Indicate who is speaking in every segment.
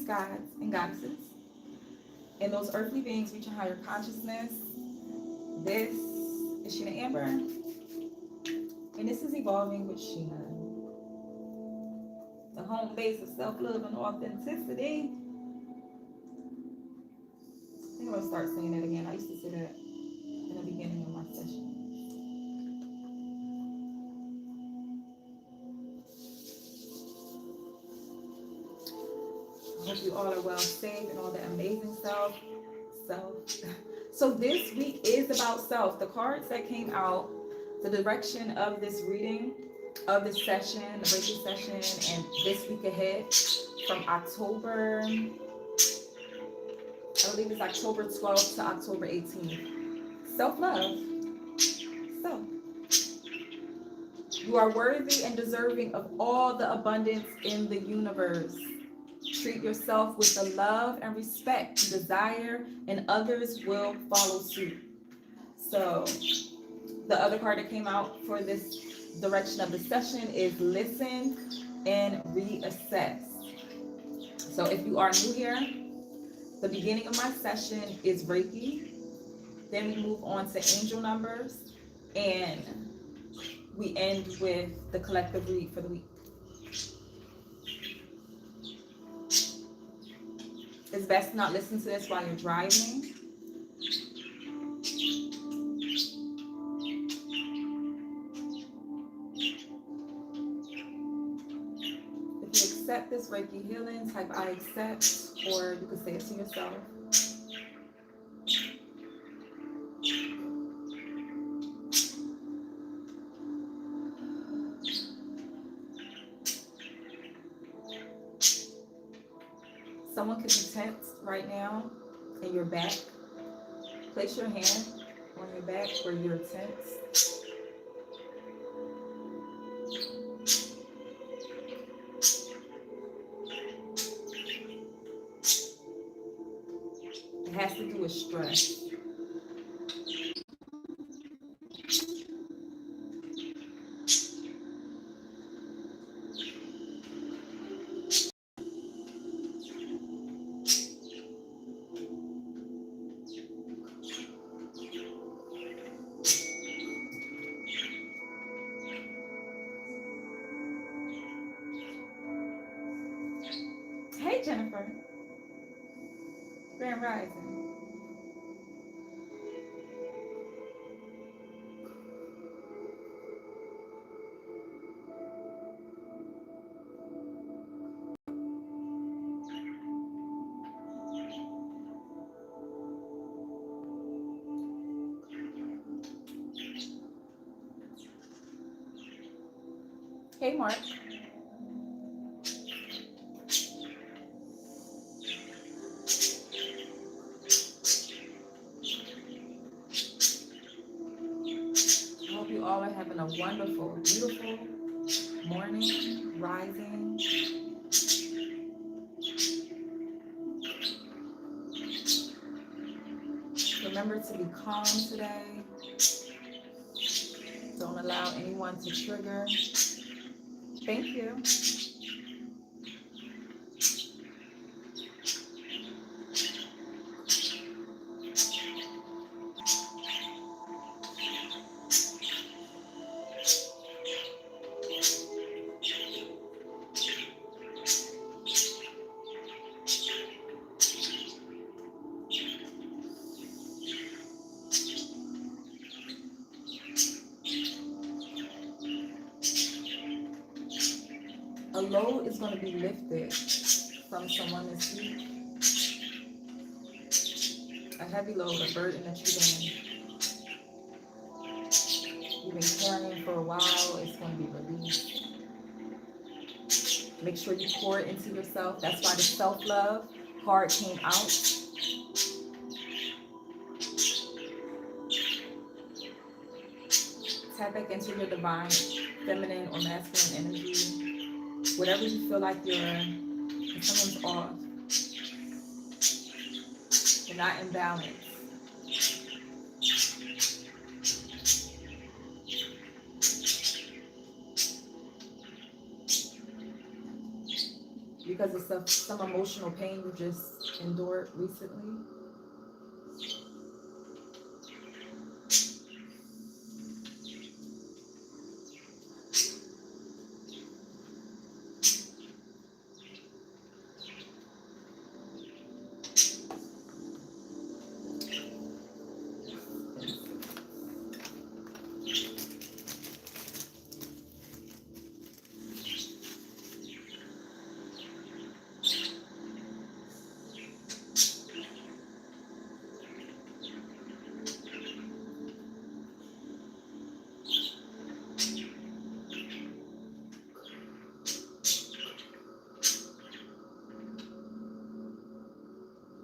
Speaker 1: gods, and goddesses, and those earthly beings reaching higher consciousness. This is Sheena Amber, and this is Evolving with Sheena, the home base of self-love and authenticity. I think I'm gonna start saying that again. I used to say that in the beginning of my session. I hope you all are well safe and all that amazing self. So this week is about self. The cards that came out, the direction of this reading, of this session, the Reiki session, and this week ahead from October, I believe it's October 12th to October 18th. Self-love. So, you are worthy and deserving of all the abundance in the universe. Treat yourself with the love and respect you desire, and others will follow suit. So, the other card that came out for this direction of the session is listen and reassess. So, if you are new here, the beginning of my session is Reiki. Then we move on to angel numbers, and we end with the collective read for the week. It's best to not listen to this while you're driving. If you accept this Reiki healing, type I accept, or you can say it to yourself. Someone could be tense right now in your back. Place your hand on your back where you're tense. It has to do with stress. Hey, Jennifer. Grand Rising. Hey, Mark. I hope you all are having a wonderful, beautiful morning, rising. Remember to be calm today. Don't allow anyone to trigger. Thank you. A load is going to be lifted from someone this week. A heavy load, a burden that you've been carrying for a while, it's going to be released. Make sure you pour it into yourself. That's why the self-love card came out. Tap back into your divine feminine or masculine energy. Whatever you feel like if someone's off, you're not in balance. because of some emotional pain you just endured recently.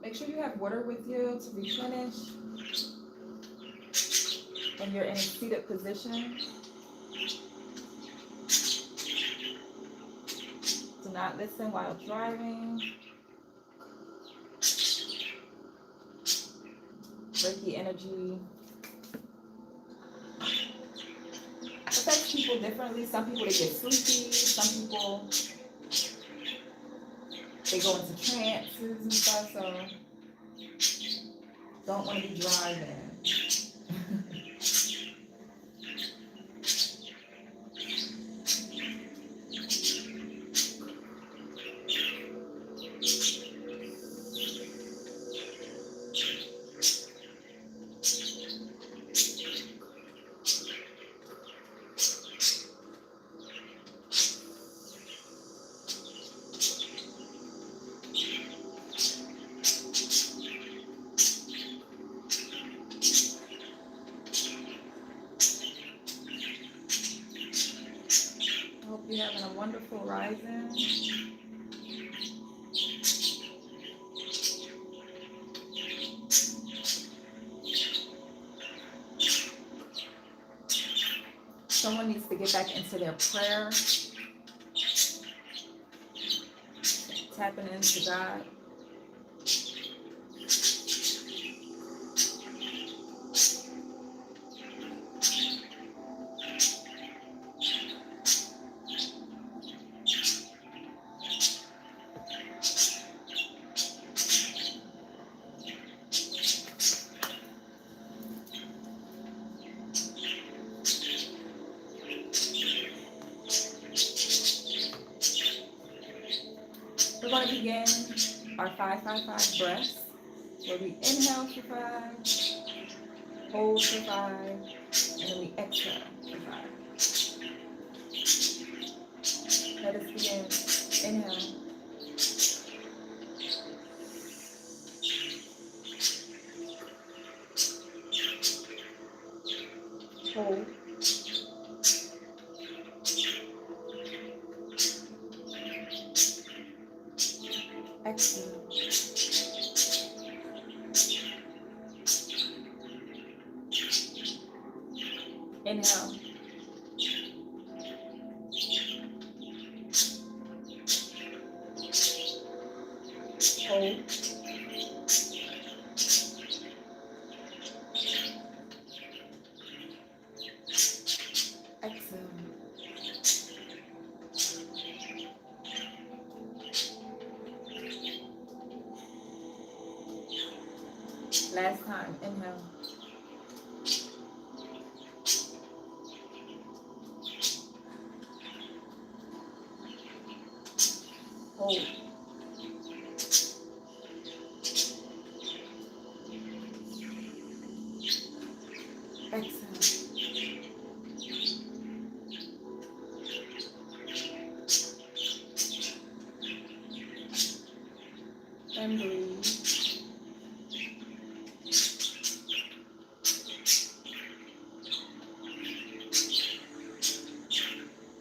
Speaker 1: Make sure you have water with you to replenish when you're in a seated position. Do not listen while driving. Reiki energy affects people differently. Some people, they get sleepy. Some people, they go into trances and stuff, so don't want to be driving. Hope you're having a wonderful rising. Someone needs to get back into their prayer, tapping into God. We're going to begin our 5-5-5 breaths, where we inhale for 5, hold for 5, and then we exhale for 5. Let us begin. Inhale. Hold. Exhale. Inhale. Hold. Exhale. Last time. Inhale. Hold. Exhale. And breathe.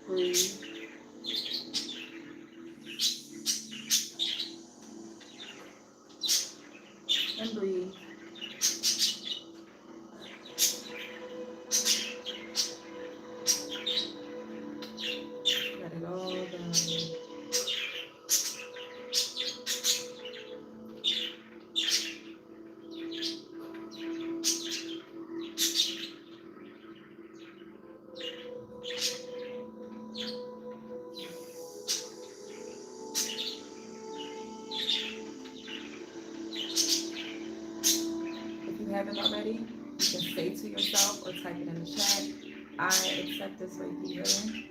Speaker 1: Breathe. And breathe. Let it all down. haven't already, you can say to yourself or type it in the chat, I accept this Reiki healing.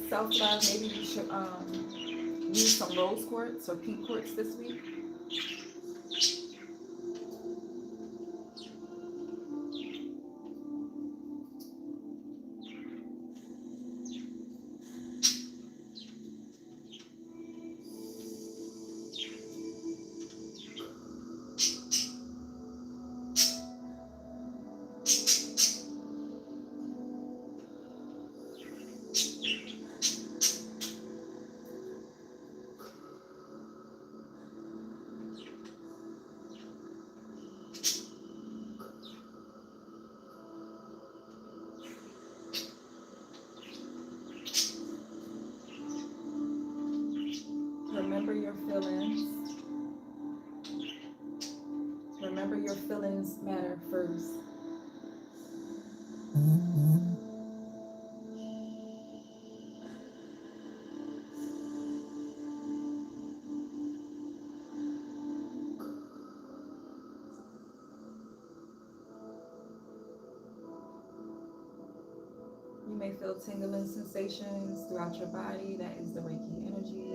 Speaker 1: Self-love, maybe you should use some rose quartz or pink quartz this week. Remember your feelings. Remember your feelings matter first. You may feel tingling sensations throughout your body. That is the Reiki energy.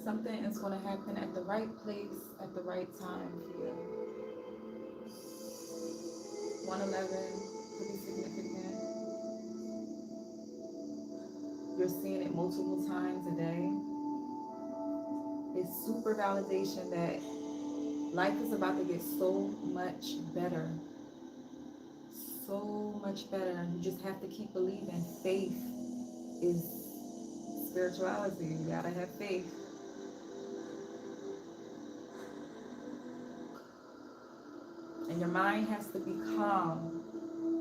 Speaker 1: Something is going to happen at the right place at the right time for you. 111 could be significant. You're seeing it multiple times a day. It's super validation that life is about to get so much better. So much better. You just have to keep believing. Faith is spirituality. You gotta have faith. And your mind has to be calm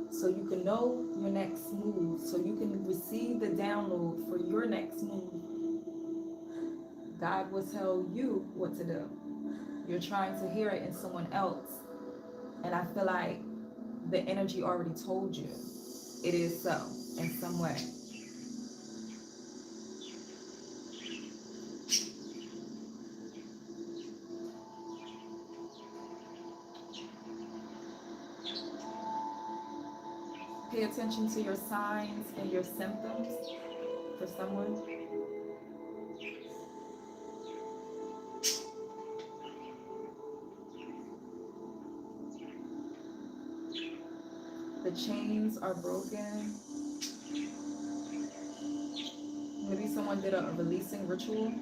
Speaker 1: so you can know your next move, so you can receive the download for your next move. God will tell you what to do. You're trying to hear it in someone else. And I feel like the energy already told you it is so in some way. Pay attention to your signs and your symptoms for someone. The chains are broken. Maybe someone did a releasing ritual.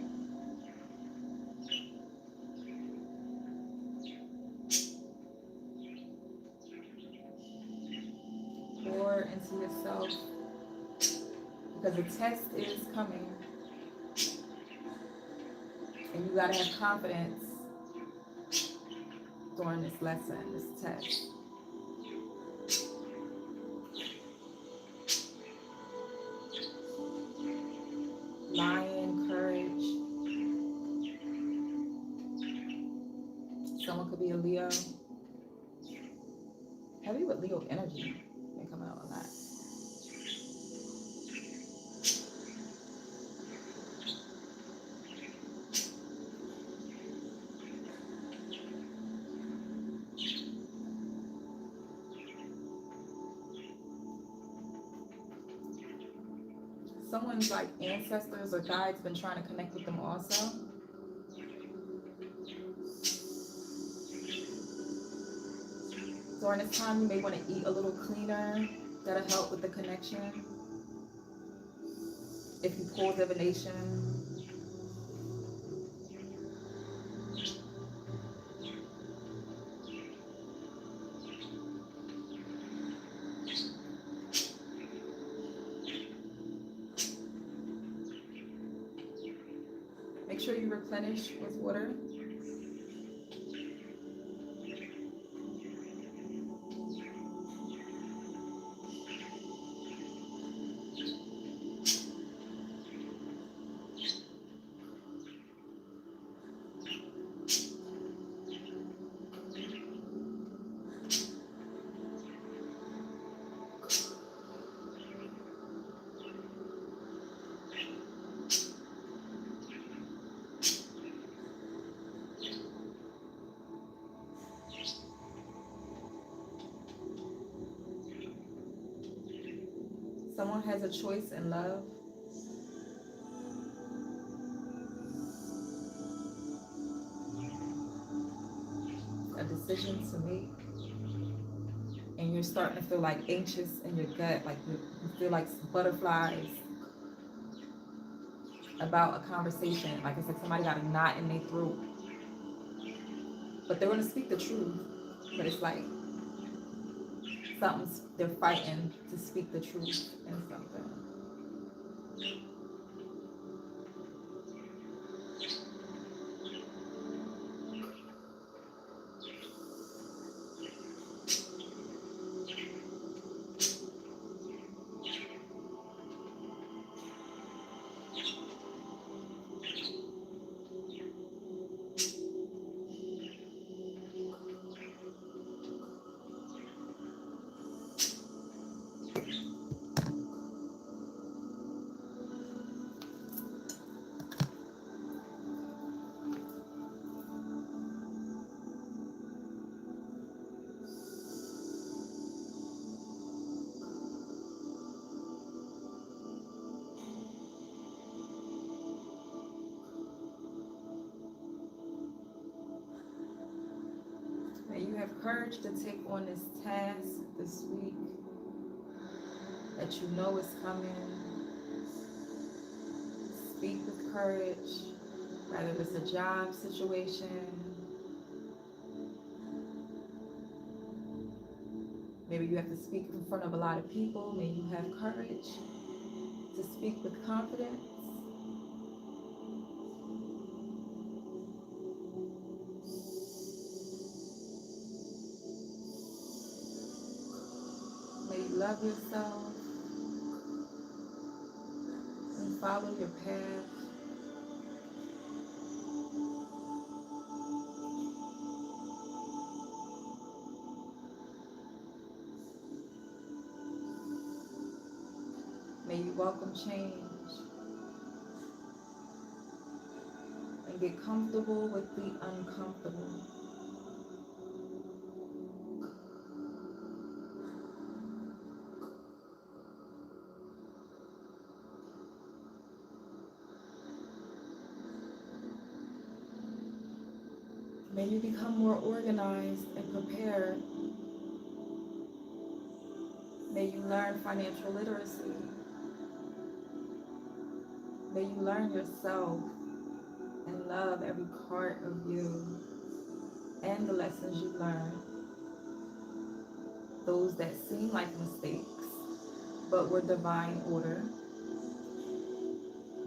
Speaker 1: Pour into yourself, because the test is coming. And you gotta have confidence during this lesson, this test. Lion, courage. Someone could be a Leo. Heavy with Leo energy. They come come out a lot. Someone's like ancestors or guides been trying to connect with them also. During this time, you may want to eat a little cleaner. That'll help with the connection. If you pull divination. Make sure you replenish with water. Someone has a choice in love. A decision to make. And you're starting to feel like anxious in your gut, like you feel like butterflies about a conversation. Like it's like somebody got a knot in their throat. But they're going to speak the truth. But it's like they're fighting to speak the truth in something. You have courage to take on this task this week that you know is coming. Speak with courage, whether it's a job situation, maybe you have to speak in front of a lot of people. May you have courage to speak with confidence. Love yourself and follow your path. May you welcome change and get comfortable with the uncomfortable. May you become more organized and prepared. May you learn financial literacy. May you learn yourself and love every part of you and the lessons you learn. Those that seem like mistakes, but were divine order.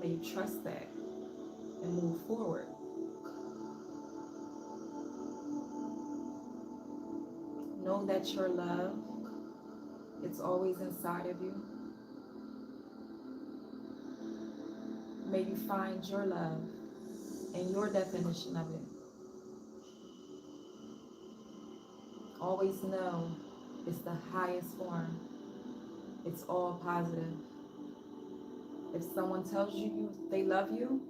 Speaker 1: May you trust that and move forward. Know that your love, it's always inside of you. May you find your love and your definition of it. Always know it's the highest form It's all positive. If someone tells you they love you,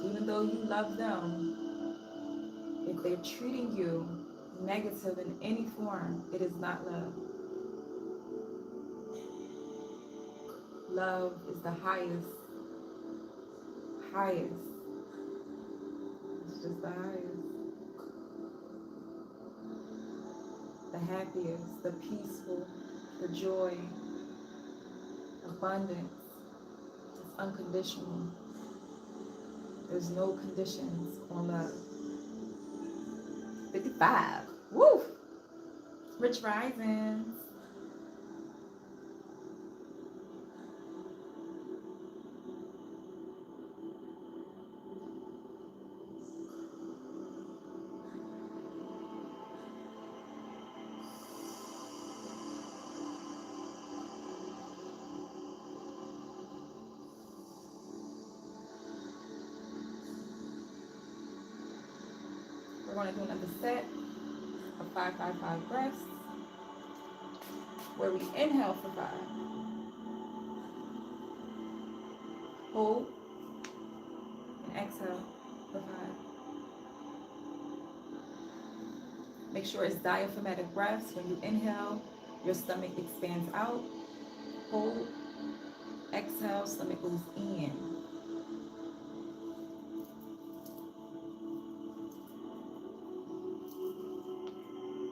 Speaker 1: even though you love them, if they're treating you negative in any form, it is not love. Love is the highest. It's just the highest. The happiest, the peaceful, the joy, abundance. It's unconditional. There's no conditions on love. 55. Woo! Rich risings. We're going to do another set of 5-5-5 breaths, where we inhale for 5, hold, and exhale for 5. Make sure it's diaphragmatic breaths. When you inhale, your stomach expands out. Hold, exhale, stomach goes in.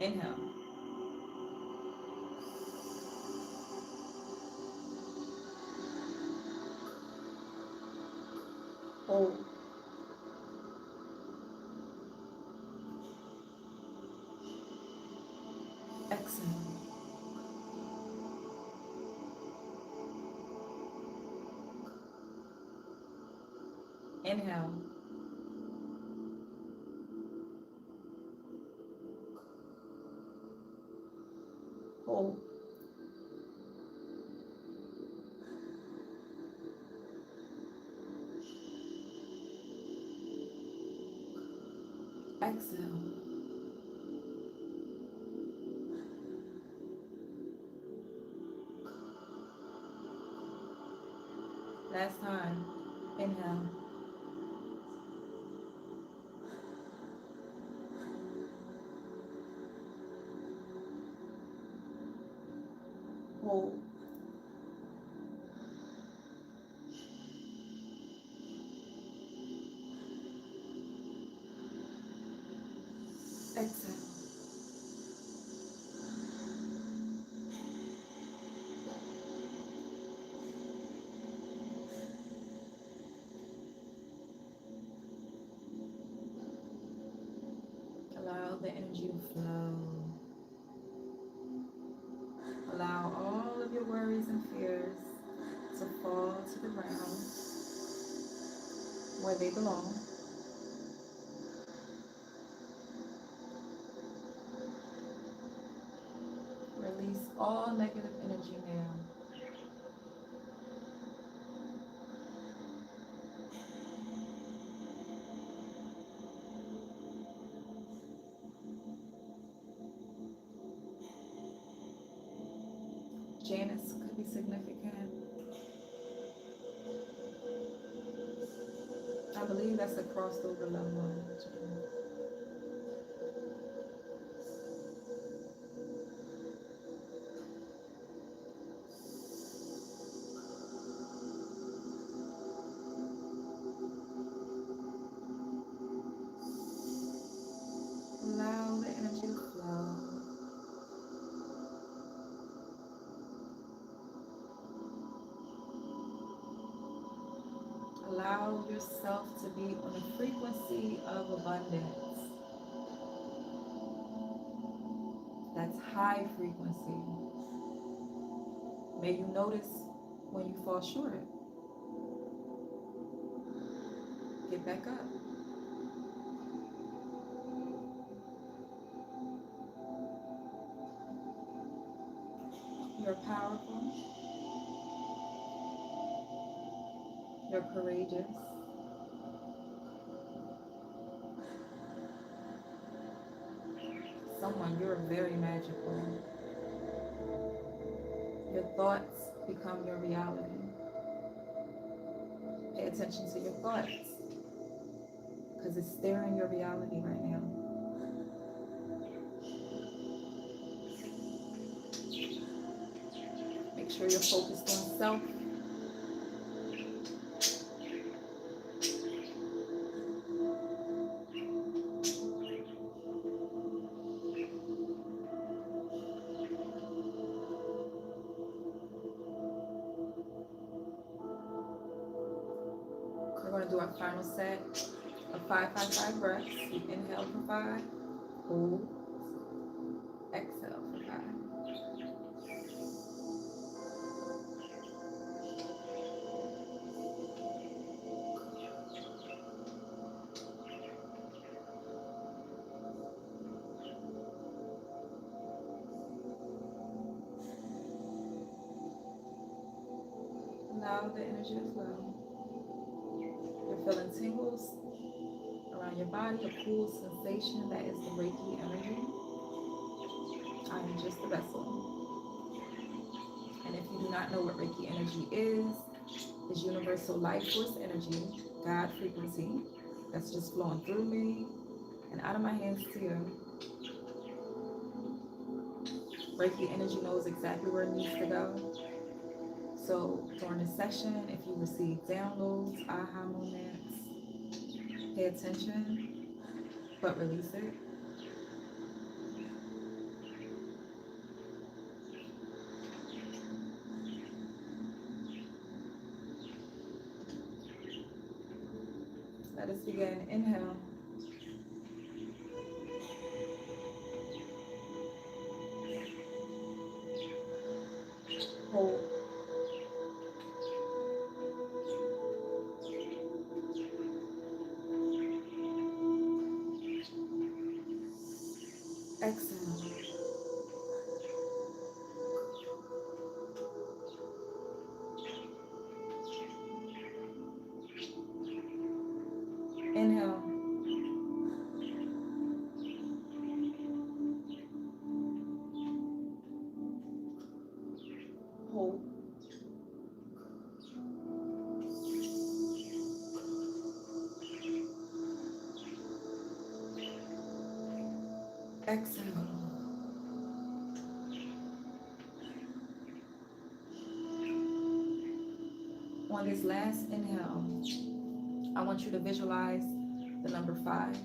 Speaker 1: Inhale. Hold. Exhale. Inhale. Hold. Exhale. Last time. Inhale. Hold. Exhale. Allow the energy to flow. Allow all of your worries and fears to fall to the ground where they belong. Release all negative energy now. Janice could be significant. I believe that's a crossed over loved one. Allow the energy to flow. Allow yourself to be on a frequency of abundance. That's high frequency. May you notice when you fall short. Get back up. You're powerful. You're courageous. Someone, you're very magical. your thoughts become your reality. Pay attention to your thoughts, because it's steering your reality right now. Make sure you're focused on self. We're going to do our final set of 5-5-5 breaths. You inhale for 5, hold, exhale for 5. Allow the energy to flow. You're feeling tingles around your body, a cool sensation that is the Reiki energy. I am just the vessel. And if you do not know what Reiki energy is, it's universal life force energy, God frequency, that's just flowing through me and out of my hands to you. Reiki energy knows exactly where it needs to go. So during this session, if you receive downloads, aha moments, pay attention, but release it. Let us begin. Inhale. Hold. Exhale. Inhale. Hold. Exhale. On this last inhale, I want you to visualize the number 5.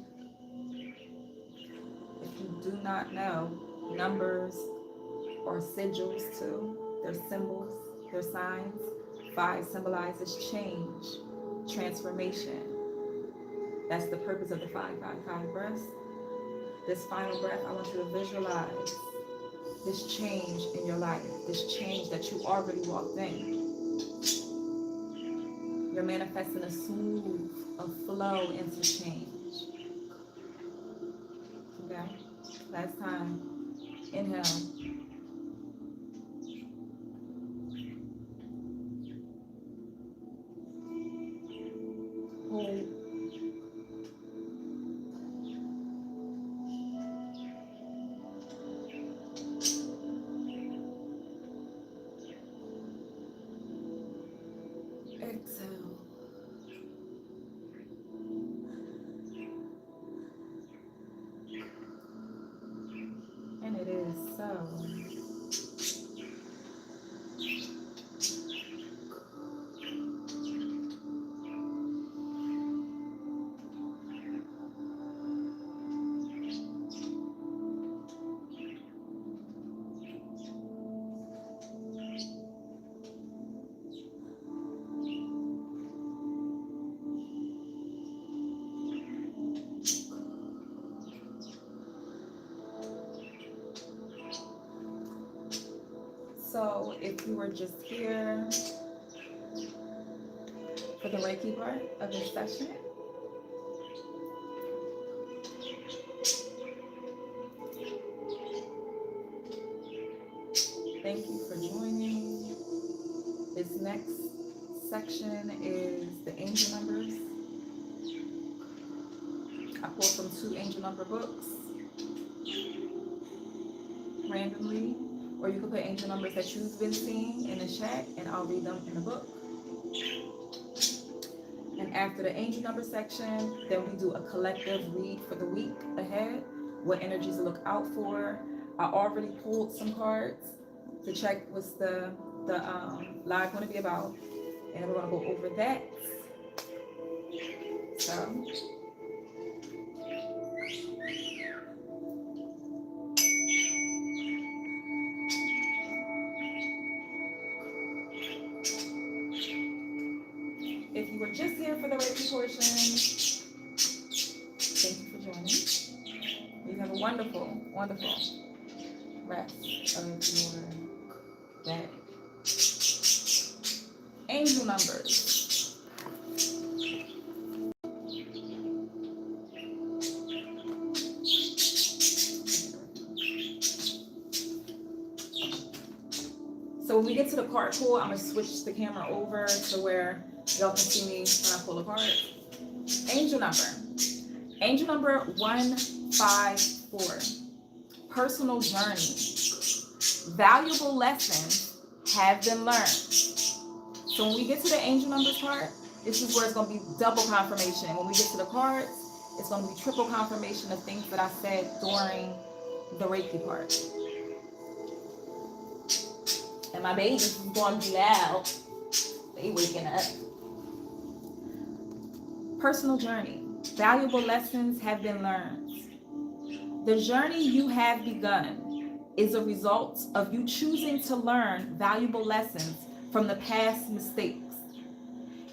Speaker 1: If you do not know, numbers or sigils too, they're symbols, they're signs. 5 symbolizes change, transformation. That's the purpose of the 5-5-5 breaths. This final breath, I want you to visualize this change in your life, this change that you already walked in. You're manifesting a smooth, a flow into change. Okay? Last time. Inhale. Hold. Exhale. And it is so. So if you were just here for the Reiki part of this session, thank you for joining. This next section is the angel numbers. I pulled from 2 angel number books randomly. or you can put angel numbers that you've been seeing in the chat, and I'll read them in the book. And after the angel number section, then we do a collective read for the week ahead, what energies to look out for. I already pulled some cards to check what's the live going to be about, and we're going to go over that. So if you were just here for the Reiki portion, thank you for joining. You have a wonderful, wonderful rest of your day. Angel numbers. So when we get to the card pull, I'm going to switch the camera over to where y'all can see me when I pull a card. Angel number. Angel number 154. Personal journey. Valuable lessons have been learned. So when we get to the angel numbers part, this is where it's going to be double confirmation. When we get to the cards, it's going to be triple confirmation of things that I said during the Reiki part. And my baby's is going to be loud. They waking up. Personal journey. Valuable lessons have been learned. The journey you have begun is a result of you choosing to learn valuable lessons from the past mistakes.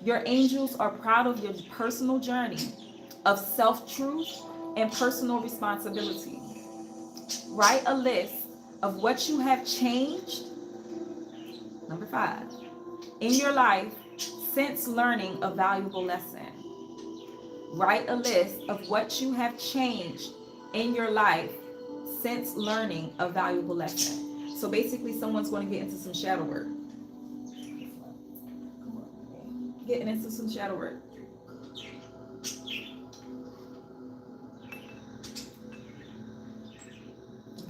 Speaker 1: Your angels are proud of your personal journey of self-truth and personal responsibility. Write a list of what you have changed, number 5, in your life since learning a valuable lesson. Write a list of what you have changed in your life since learning a valuable lesson. So basically, someone's going to get into some shadow work. Getting into some shadow work.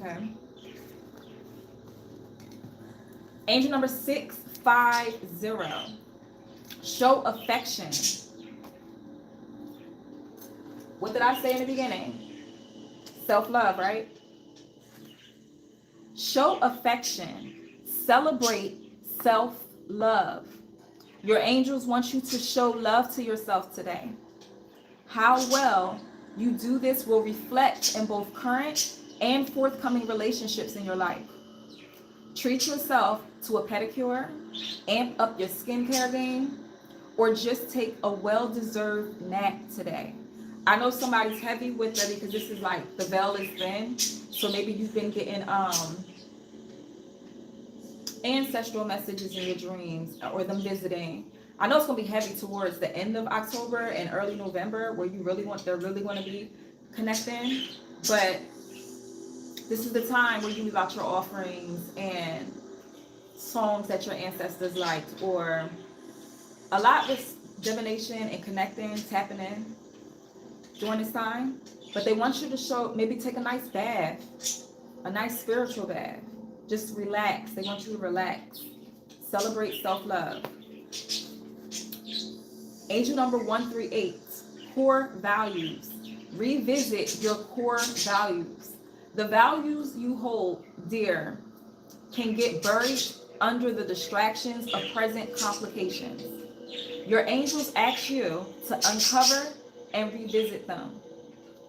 Speaker 1: Okay. Angel number 650. Show affection. What did I say in the beginning? Self-love, right? Show affection. Celebrate self-love. Your angels want you to show love to yourself today. How well you do this will reflect in both current and forthcoming relationships in your life. Treat yourself to a pedicure, amp up your skincare game, or just take a well-deserved nap today. I know somebody's heavy with it because this is like the veil is thin. So maybe you've been getting ancestral messages in your dreams or them visiting. I know it's gonna be heavy towards the end of October and early November where they're really going to be connecting. But this is the time where you leave out your offerings and songs that your ancestors liked, or a lot with divination and connecting, tapping in during this time. But they want you to show, maybe take a nice bath, a nice spiritual bath. Just relax. They want you to relax. Celebrate self-love. Angel number 138, core values. Revisit your core values. The values you hold dear can get buried under the distractions of present complications. Your angels ask you to uncover and revisit them.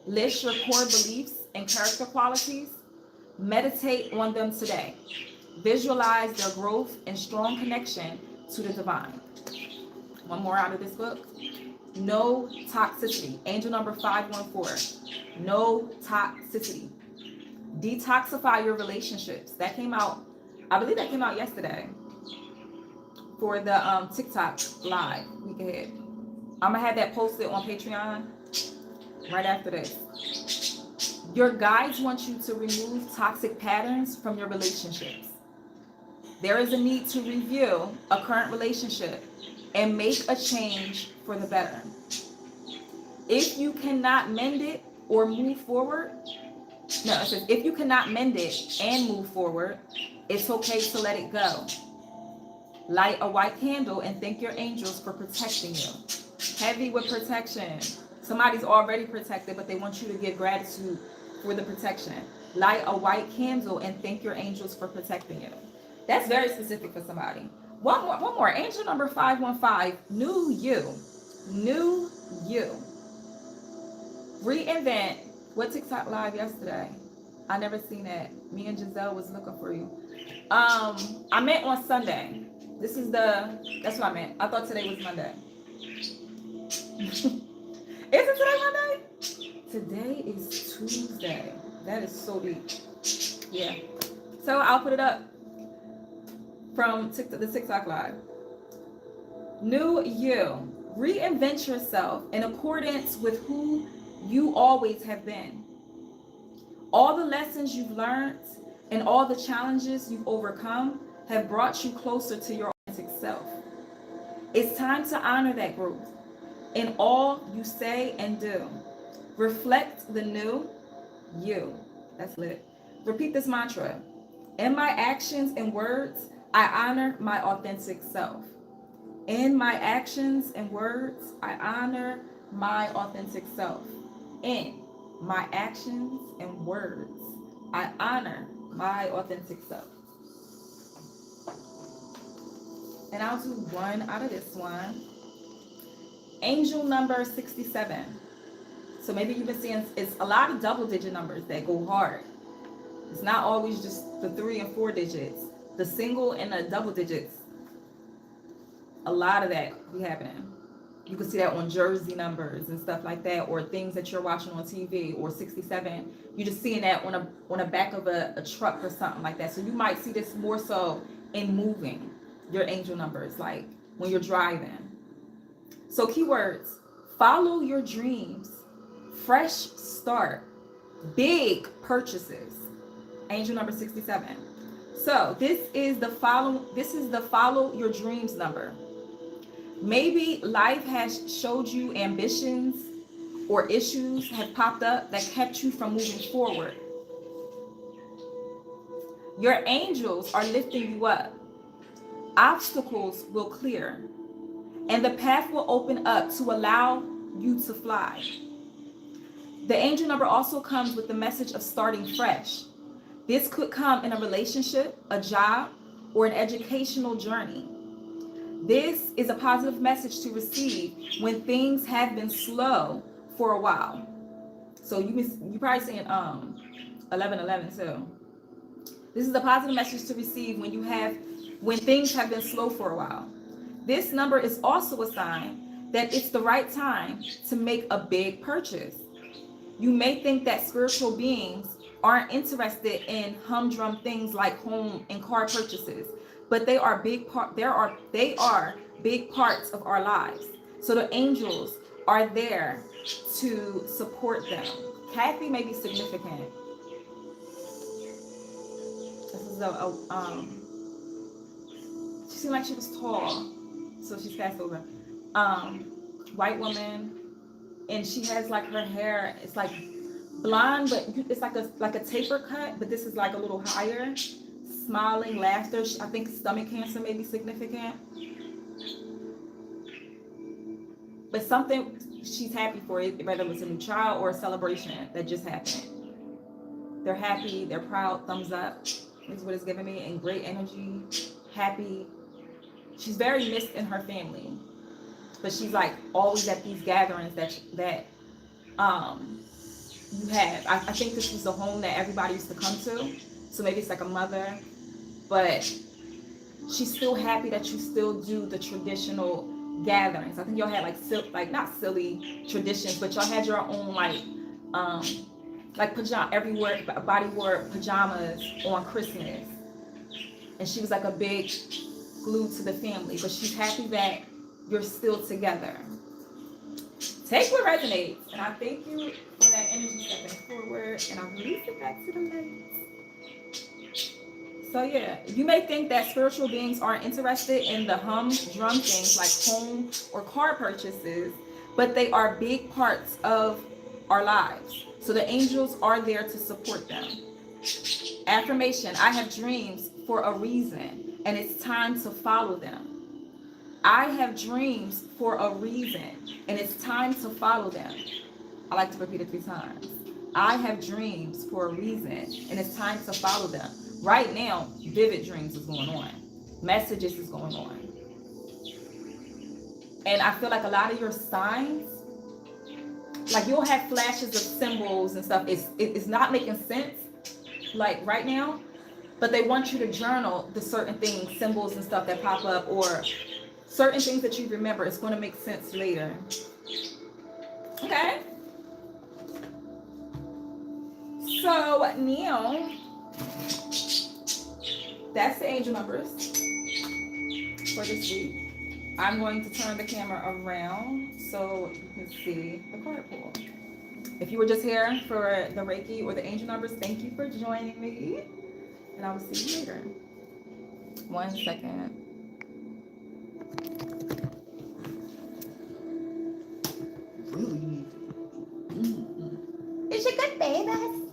Speaker 1: List your core beliefs and character qualities. Meditate on them today. Visualize their growth and strong connection to the divine. One more out of this book. No toxicity. Angel number 514. No toxicity. Detoxify your relationships. That came out, I believe that came out yesterday for the TikTok live week ahead. I'm going to have that posted on Patreon right after this. Your guides want you to remove toxic patterns from your relationships. There is a need to review a current relationship and make a change for the better. If you cannot mend it or move forward, if you cannot mend it and move forward, It's okay to let it go. Light a white candle and thank your angels for protecting you. Heavy with protection. Somebody's already protected, but they want you to give gratitude for the protection. Light a white candle and thank your angels for protecting you. That's very specific for somebody. One more. Angel number 515. New you. New you. Reinvent. What TikTok live yesterday? I never seen that. Me and Giselle was looking for you. I meant on Sunday. That's what I meant. I thought today was Monday. Is it today Monday? Today is Tuesday. That is so deep. Yeah. So I'll put it up from the TikTok live. New you. Reinvent yourself in accordance with who you always have been. All the lessons you've learned and all the challenges you've overcome have brought you closer to your authentic self. It's time to honor that growth in all you say and do. Reflect the new you. That's lit. Repeat this mantra. In my actions and words, I honor my authentic self. In my actions and words, I honor my authentic self. In my actions and words, I honor my authentic self. And I'll do one out of this one. Angel number 67. So maybe you've been seeing it's a lot of double digit numbers that go hard. It's not always just the 3 and 4 digits. The single and the double digits. A lot of that be happening. You can see that on jersey numbers and stuff like that, or things that you're watching on TV, or 67. You're just seeing that on a back of a truck or something like that. So you might see this more so in moving your angel numbers, like when you're driving. So keywords: follow your dreams, fresh start, big purchases. Angel number 67. So this is the follow your dreams number. Maybe life has showed you ambitions or issues have popped up that kept you from moving forward. Your angels are lifting you up. Obstacles will clear, and the path will open up to allow you to fly. The angel number also comes with the message of starting fresh. This could come in a relationship, a job, or an educational journey. This is a positive message to receive when things have been slow for a while. So you probably saying 1111 too. This is a positive message to receive when things have been slow for a while. This number is also a sign that it's the right time to make a big purchase. You may think that spiritual beings aren't interested in humdrum things like home and car purchases, but they are big parts of our lives. So the angels are there to support them. Kathy may be significant. This is she seemed like she was tall, so she's passed over. White woman, and she has like her hair, it's like blonde, but it's like a taper cut, but this is like a little higher. Smiling, laughter. I think stomach cancer may be significant. But something she's happy for, whether it's a new child or a celebration that just happened. They're happy, they're proud, thumbs up is what it's giving me, and great energy, happy. She's very missed in her family, but she's like always at these gatherings that you have. I think this was the home that everybody used to come to. So maybe it's like a mother, but she's still happy that you still do the traditional gatherings. I think y'all had like not silly traditions, but y'all had your own like pajama, everywhere body wore pajamas on Christmas, and she was like a big glue to the family. But she's happy that you're still together. Take what resonates, and I thank you for that energy stepping forward, and I'll release it back to the light. So yeah, you may think that spiritual beings aren't interested in the humdrum things like home or car purchases, but they are big parts of our lives. So the angels are there to support them. Affirmation, I have dreams for a reason, and it's time to follow them. I have dreams for a reason, and it's time to follow them. I like to repeat it 3 times. I have dreams for a reason, and it's time to follow them. Right now, vivid dreams is going on. Messages is going on. And I feel like a lot of your signs, like you'll have flashes of symbols and stuff. It's not making sense, like right now, but they want you to journal the certain things, symbols and stuff that pop up, or certain things that you remember. It's going to make sense later. Okay? So now, that's the angel numbers for this week. I'm going to turn the camera around so you can see the card pool. If you were just here for the Reiki or the angel numbers, thank you for joining me. And I will see you later. 1 second. Really? Is it good, babies?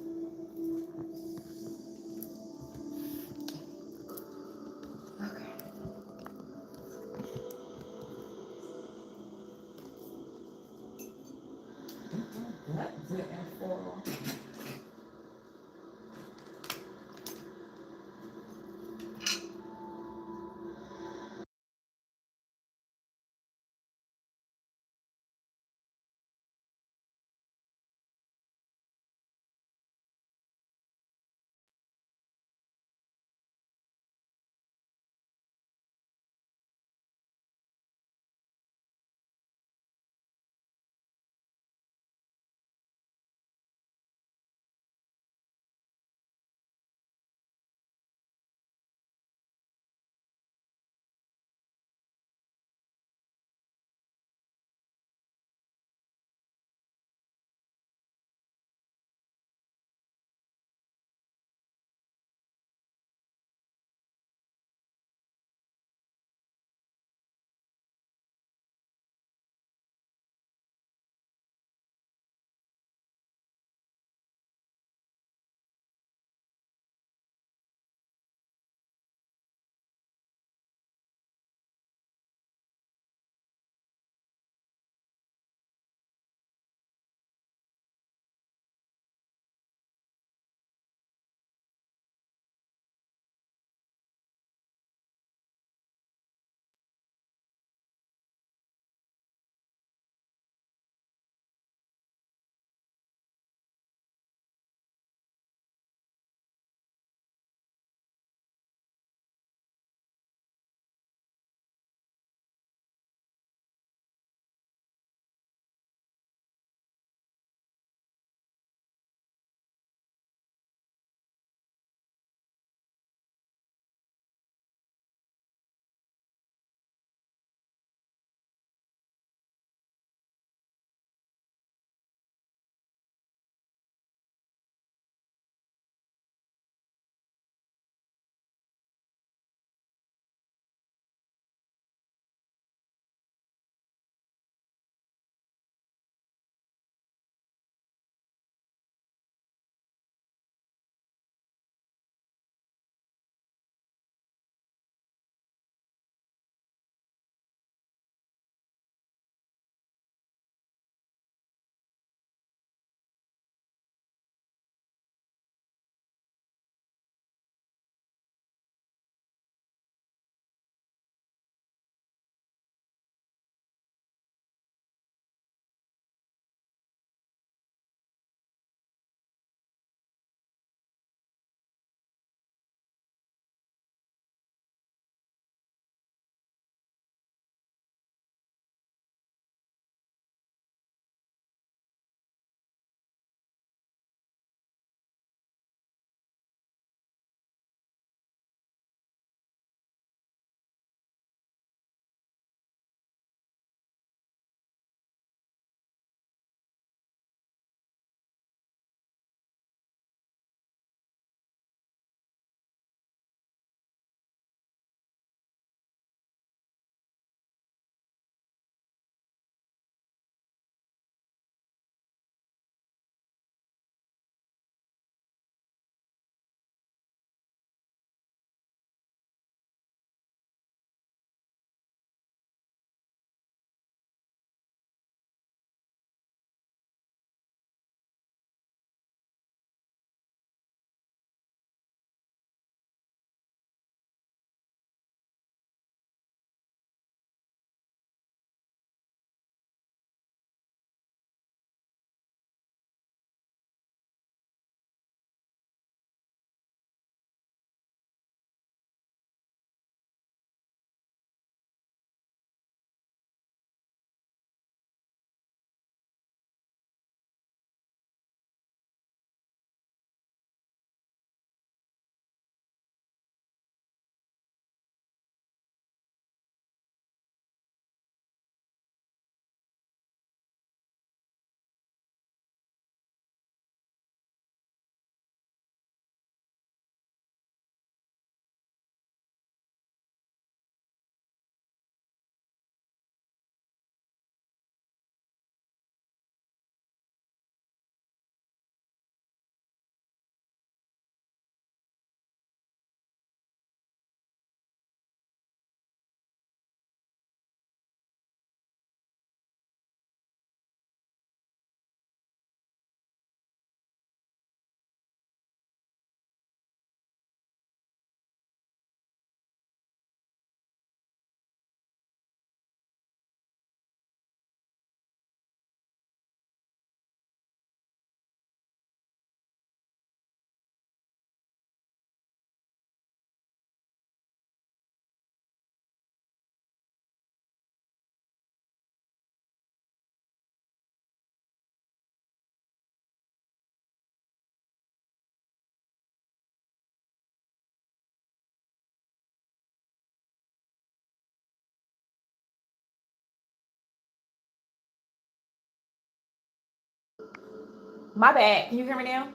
Speaker 1: My bad. Can you hear me now?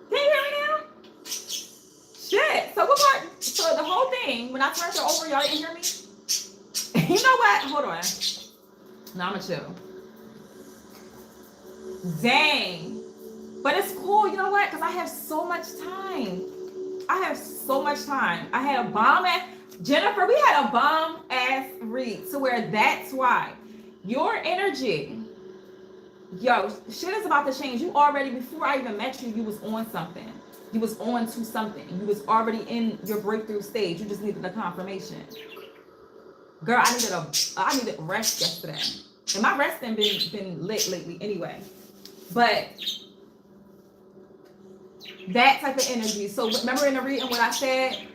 Speaker 1: Can you hear me now? Shit. So what part? So the whole thing, when I turned it over, y'all didn't hear me? You know what? Hold on. Now I'ma chill. Dang. But it's cool. You know what? Because I have so much time. I have so much time. I had a bomb ass, Jennifer, we had a bomb ass read to where that's why your energy, yo, shit is about to change. You already, before I even met you, you was on something. You was on to something. You was already in your breakthrough stage. You just needed a confirmation. Girl, I needed rest yesterday. And my rest ain't been lit lately anyway. But that type of energy. So remember in the reading what I said,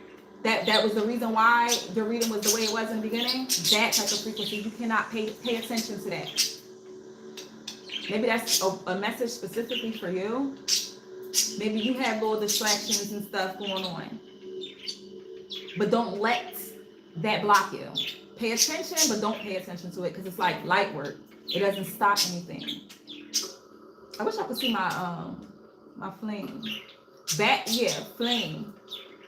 Speaker 1: that was the reason why the reading was the way it was in the beginning? That type of frequency, you cannot pay attention to that. Maybe that's a message specifically for you. Maybe you have little distractions and stuff going on. But don't let that block you. Pay attention, but don't pay attention to it because it's like light work. It doesn't stop anything. I wish I could see my my flame. Flame.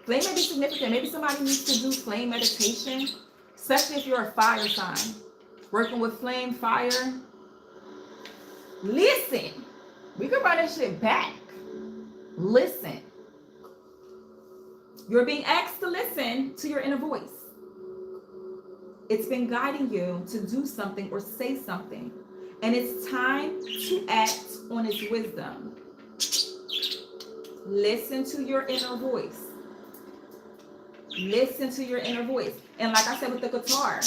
Speaker 1: Flame may be significant. Maybe somebody needs to do flame meditation, especially if you're a fire sign. Working with flame, fire. Listen. We can run this shit back. Listen. You're being asked to listen to your inner voice. It's been guiding you to do something or say something. And it's time to act on its wisdom. Listen to your inner voice. Listen to your inner voice. And like I said with the guitar,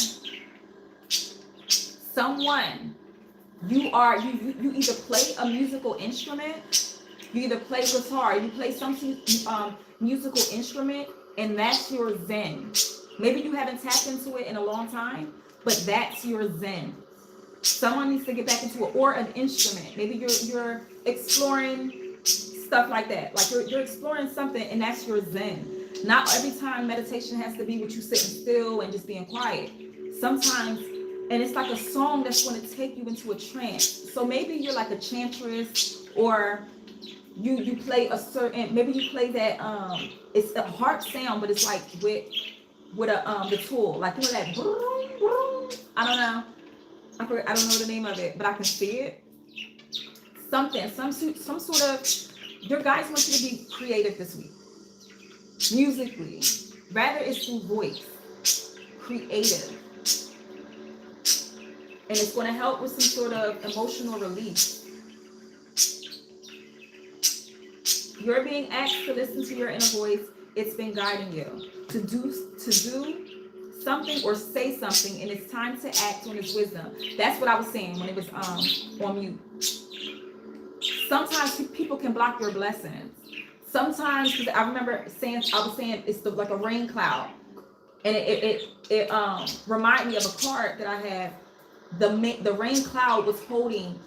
Speaker 1: someone, you either play a musical instrument, you either play guitar, you play some musical instrument, and that's your zen. Maybe you haven't tapped into it in a long time, but that's your zen. Someone needs to get back into it, or an instrument. Maybe you're exploring stuff like that. Like you're exploring something, and that's your zen. Not every time meditation has to be with you sitting still and just being quiet. Sometimes, and it's like a song that's going to take you into a trance. So maybe you're like a chantress, or you play a certain, maybe you play that it's a harp sound, but it's like with a the tool, like you know that boom, boom. I don't know. I don't know the name of it, but I can see it. Some sort of, your guides want you to be creative this week. Musically. Rather it's through voice. Creative. And it's going to help with some sort of emotional release. You're being asked to listen to your inner voice. It's been guiding you to do something or say something, and it's time to act on its wisdom. That's what I was saying when it was on mute. Sometimes people can block your blessings. Sometimes, because I remember saying, it's like a rain cloud, and it reminded me of a card that I have. The rain cloud was holding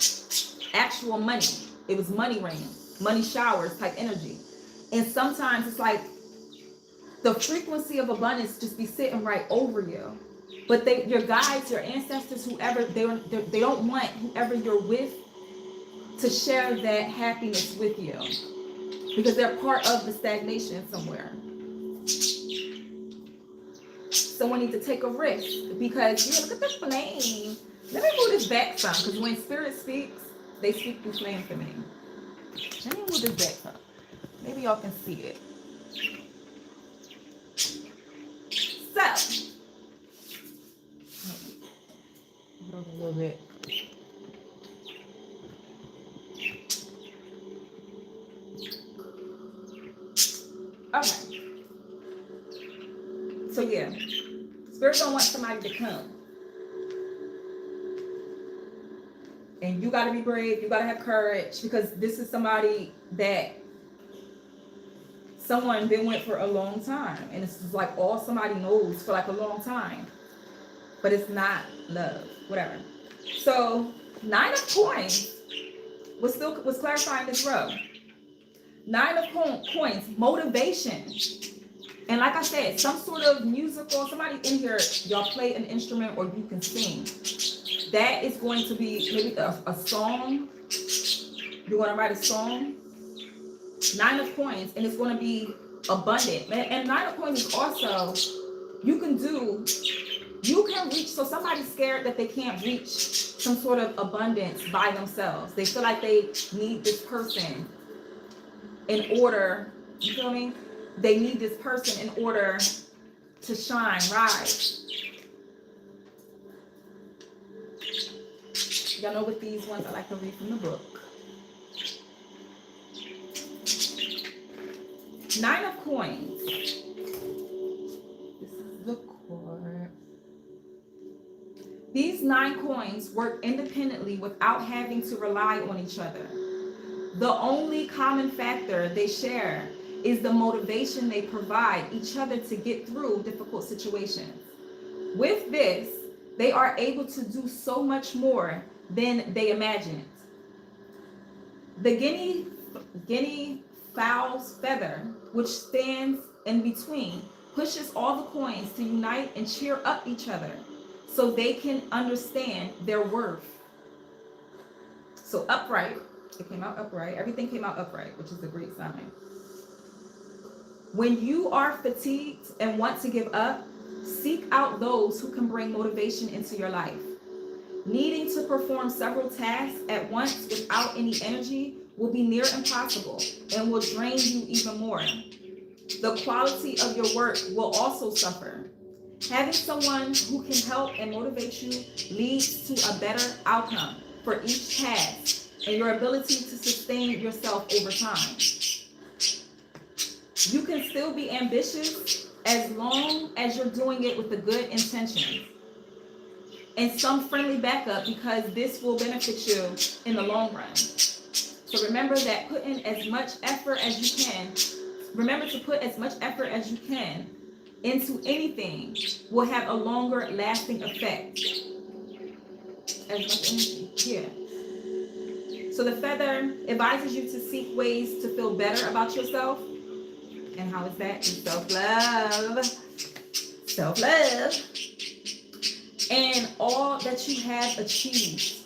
Speaker 1: actual money. It was money rain, money showers type energy. And sometimes it's like the frequency of abundance just be sitting right over you. But your guides, your ancestors, whoever, they don't want whoever you're with to share that happiness with you, because they're part of the stagnation somewhere. Someone needs to take a risk, because look at the flame. Let me move this back some, because when spirit speaks, they speak through flame for me. Let me move this back some. Maybe y'all can see it. So, a little bit. Okay. So yeah, Spirit don't want somebody to come. And you got to be brave. You got to have courage, because this is somebody that someone been with for a long time. And it's just like all somebody knows for like a long time. But it's not love, whatever. So 9 of coins was clarifying this row. 9 of coins, motivation. And like I said, some sort of musical, somebody in here, y'all play an instrument or you can sing. That is going to be maybe a song You want to write a song? 9 of coins, and it's going to be abundant. And 9 of coins is also, you can reach, so somebody's scared that they can't reach some sort of abundance by themselves. They feel like they need this person in order, you feel me? They need this person in order to shine, rise. Y'all know what these ones I like to read from the book. 9 of coins. This is the cord. These 9 coins work independently without having to rely on each other. The only common factor they share is the motivation they provide each other to get through difficult situations. With this, they are able to do so much more than they imagined. The guinea fowl's feather, which stands in between, pushes all the coins to unite and cheer up each other so they can understand their worth. So upright, it came out upright. Everything came out upright, which is a great sign. When you are fatigued and want to give up, seek out those who can bring motivation into your life. Needing to perform several tasks at once without any energy will be near impossible and will drain you even more. The quality of your work will also suffer. Having someone who can help and motivate you leads to a better outcome for each task and your ability to sustain yourself over time. You can still be ambitious as long as you're doing it with the good intentions and some friendly backup, because this will benefit you in the long run. So remember that putting as much effort as you can, remember to put as much effort as you can into anything will have a longer lasting effect. As much energy, yeah. So the feather advises you to seek ways to feel better about yourself. And how is that? Self-love. Self-love. And all that you have achieved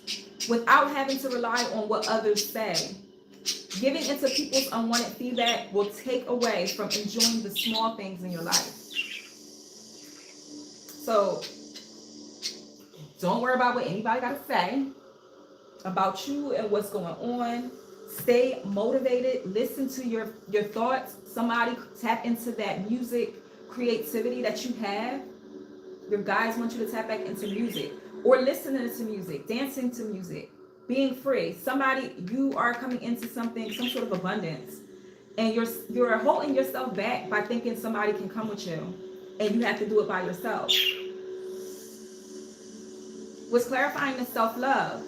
Speaker 1: without having to rely on what others say. Giving into people's unwanted feedback will take away from enjoying the small things in your life. So don't worry about what anybody got to say about you and what's going on. Stay motivated. Listen to your thoughts. Somebody tap into that music creativity that you have. Your guides want you to tap back into music, or listening to music, dancing to music, being free. Somebody, you are coming into something, some sort of abundance, and you're holding yourself back by thinking somebody can come with you, and you have to do it by yourself. What's clarifying the self-love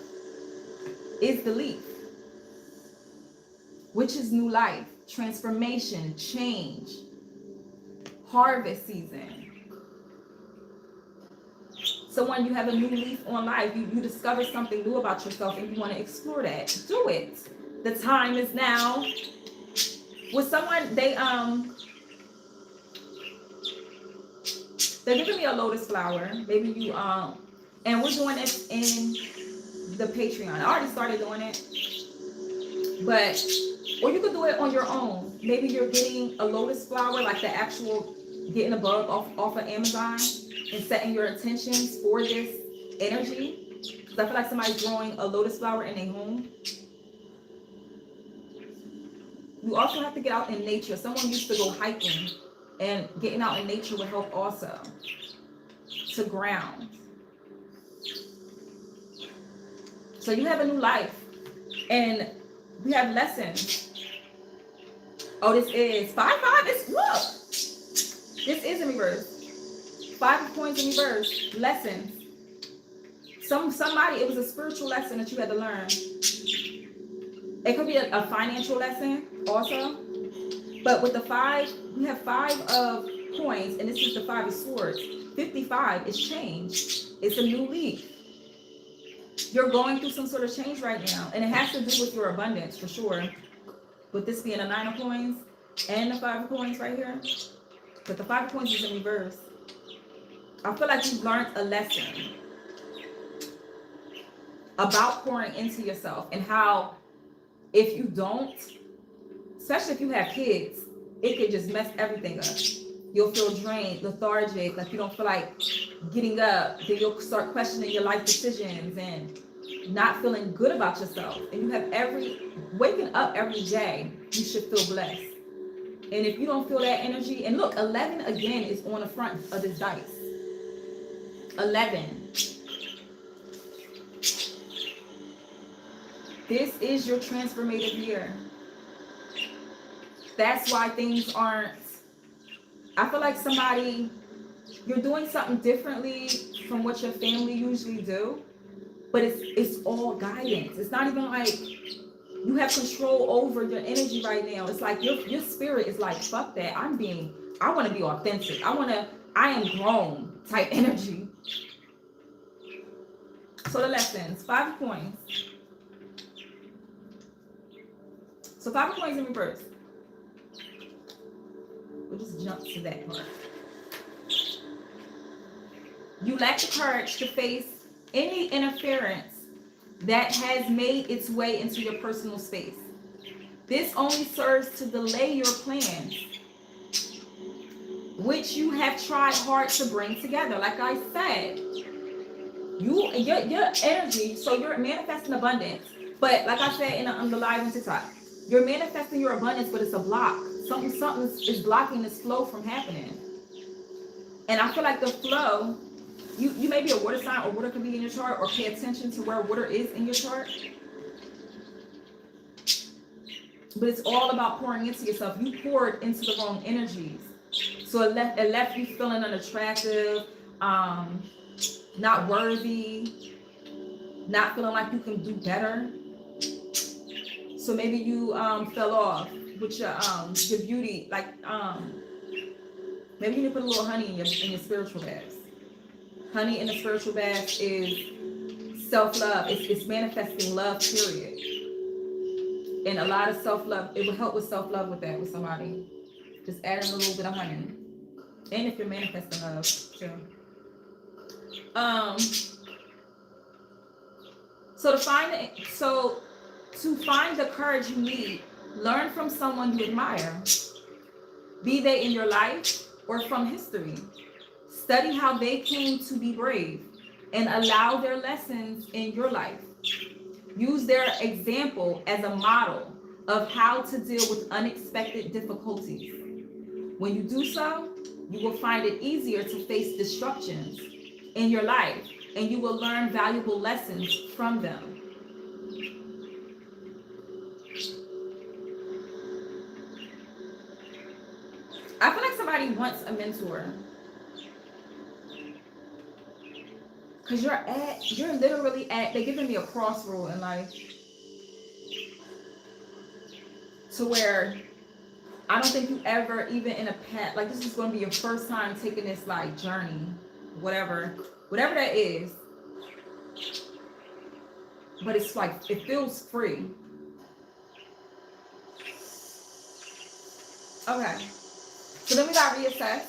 Speaker 1: is the leaf, which is new life, transformation, change, harvest season. So when you have a new leaf on life, you discover something new about yourself and you want to explore that. Do it. The time is now. With someone, they're giving me a lotus flower. Maybe you and we're doing it in the Patreon. I already started doing it. But or you could do it on your own. Maybe you're getting a lotus flower, like the actual getting a bug off of Amazon, and setting your intentions for this energy. Because I feel like somebody's growing a lotus flower in their home. You also have to get out in nature. Someone used to go hiking, and getting out in nature would help also to ground. So you have a new life, and we have lessons. Oh, this is 5-5. It's look. This is in reverse. 5 points in reverse. Lessons. Somebody, it was a spiritual lesson that you had to learn. It could be a financial lesson also. But with the 5, we have 5 of coins, and this is the 5 of swords. 55 is change. It's a new leaf. You're going through some sort of change right now, and it has to do with your abundance for sure. With this being a 9 of coins and the 5 of coins right here. But the 5 of coins is in reverse. I feel like you've learned a lesson about pouring into yourself and how If you don't, especially if you have kids, it could just mess everything up. You'll feel drained, lethargic, like you don't feel like getting up. Then you'll start questioning your life decisions and not feeling good about yourself. And you have waking up every day, you should feel blessed. And if you don't feel that energy, and look, 11 again is on the front of this dice. 11. This is your transformative year. That's why things aren't, I feel like you're doing something differently from what your family usually do, but it's all guidance. It's not even like you have control over your energy right now. It's like your spirit is like, fuck that. I want to be authentic. I am grown type energy. So the lessons, 5 of coins. So 5 of coins in reverse. We'll just jump to that part. You lack the courage to face any interference that has made its way into your personal space. This only serves to delay your plans, which you have tried hard to bring together. Like I said, your energy, so you're manifesting abundance. But like I said in the live on TikTok, you're manifesting your abundance, but it's a block. Something is blocking this flow from happening. And I feel like the flow, you may be a water sign, or water could be in your chart, or pay attention to where water is in your chart. But it's all about pouring into yourself. You poured into the wrong energies. So it left you feeling unattractive, not worthy, not feeling like you can do better. So maybe you fell off with your beauty, like maybe you need to put a little honey in your spiritual baths. Honey in the spiritual bath is self-love. It's manifesting love, period. And a lot of self-love, it will help with self-love with that, with somebody. Just adding a little bit of honey. And if you're manifesting love, too. To find the courage you need, learn from someone you admire. Be they in your life or from history. Study how they came to be brave and allow their lessons in your life. Use their example as a model of how to deal with unexpected difficulties. When you do so, you will find it easier to face disruptions in your life, and you will learn valuable lessons from them. I feel like somebody wants a mentor. Because you're literally they're giving me a crossroad in life. To where I don't think you ever, even in a path, like this is going to be your first time taking this like journey, whatever that is. But it's like, it feels free. Okay. So then we got reassess.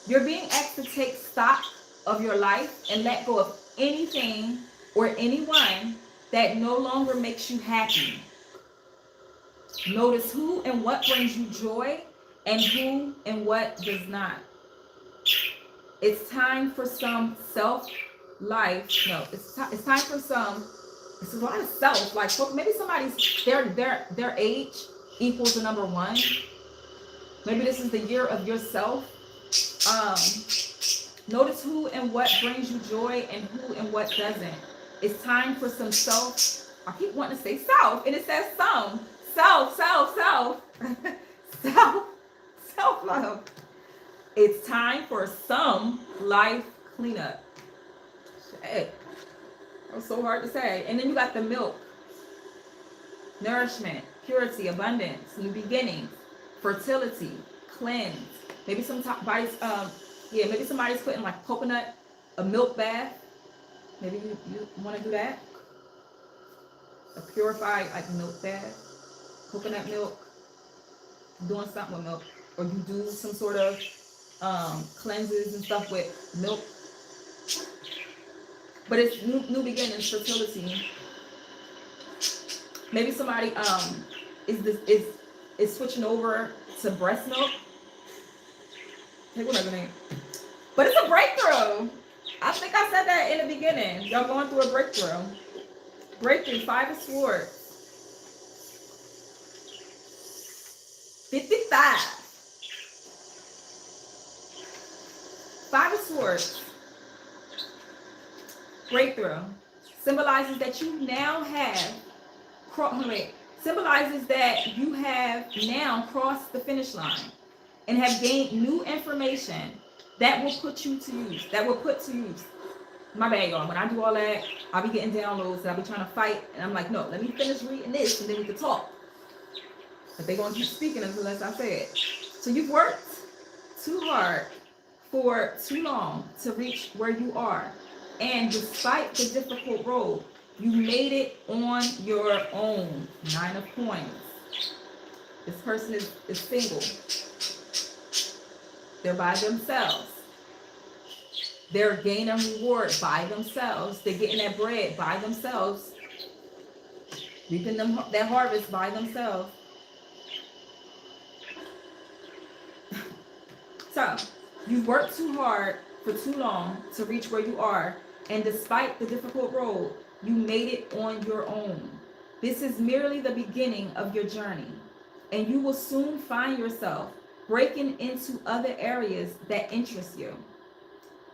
Speaker 1: You're being asked to take stock of your life and let go of anything or anyone that no longer makes you happy. Notice who and what brings you joy and who and what does not. It's time for some self-life. No, it's time for some. This is a lot of self. Like maybe somebody's their age equals the number 1. Maybe this is the year of yourself. Notice who and what brings you joy and who and what doesn't. It's time for some self. I keep wanting to say self, and it says some. Self. Self-love. It's time for some life cleanup. Shit. That was so hard to say. And then you got the milk. Nourishment, purity, abundance, new beginnings, fertility, cleanse. Maybe somebody's putting like coconut, a milk bath. Maybe you want to do that. A purified like milk bath, coconut milk, doing something with milk, or you do some sort of cleanses and stuff with milk. But it's new beginnings, fertility. Maybe somebody is switching over to breast milk. Take whatever name. But it's a breakthrough. I think I said that in the beginning. Y'all going through a breakthrough. Breakthrough, 5 of Swords. 55. 5 of Swords. Breakthrough. Symbolizes that you now have, symbolizes that you have now crossed the finish line and have gained new information that will put you to use, that will put to use. My bad, y'all. When I do all that, I'll be getting downloads and I'll be trying to fight. And I'm like, no, let me finish reading this and then we can talk. But they're going to keep speaking unless I say it. So you've worked too hard for too long to reach where you are. And despite the difficult road, you made it on your own. 9 of Coins. This person is single. They're by themselves. They're gaining reward by themselves. They're getting that bread by themselves. Reaping that harvest by themselves. So, you've worked too hard for too long to reach where you are. And despite the difficult road, you made it on your own. This is merely the beginning of your journey. And you will soon find yourself breaking into other areas that interest you.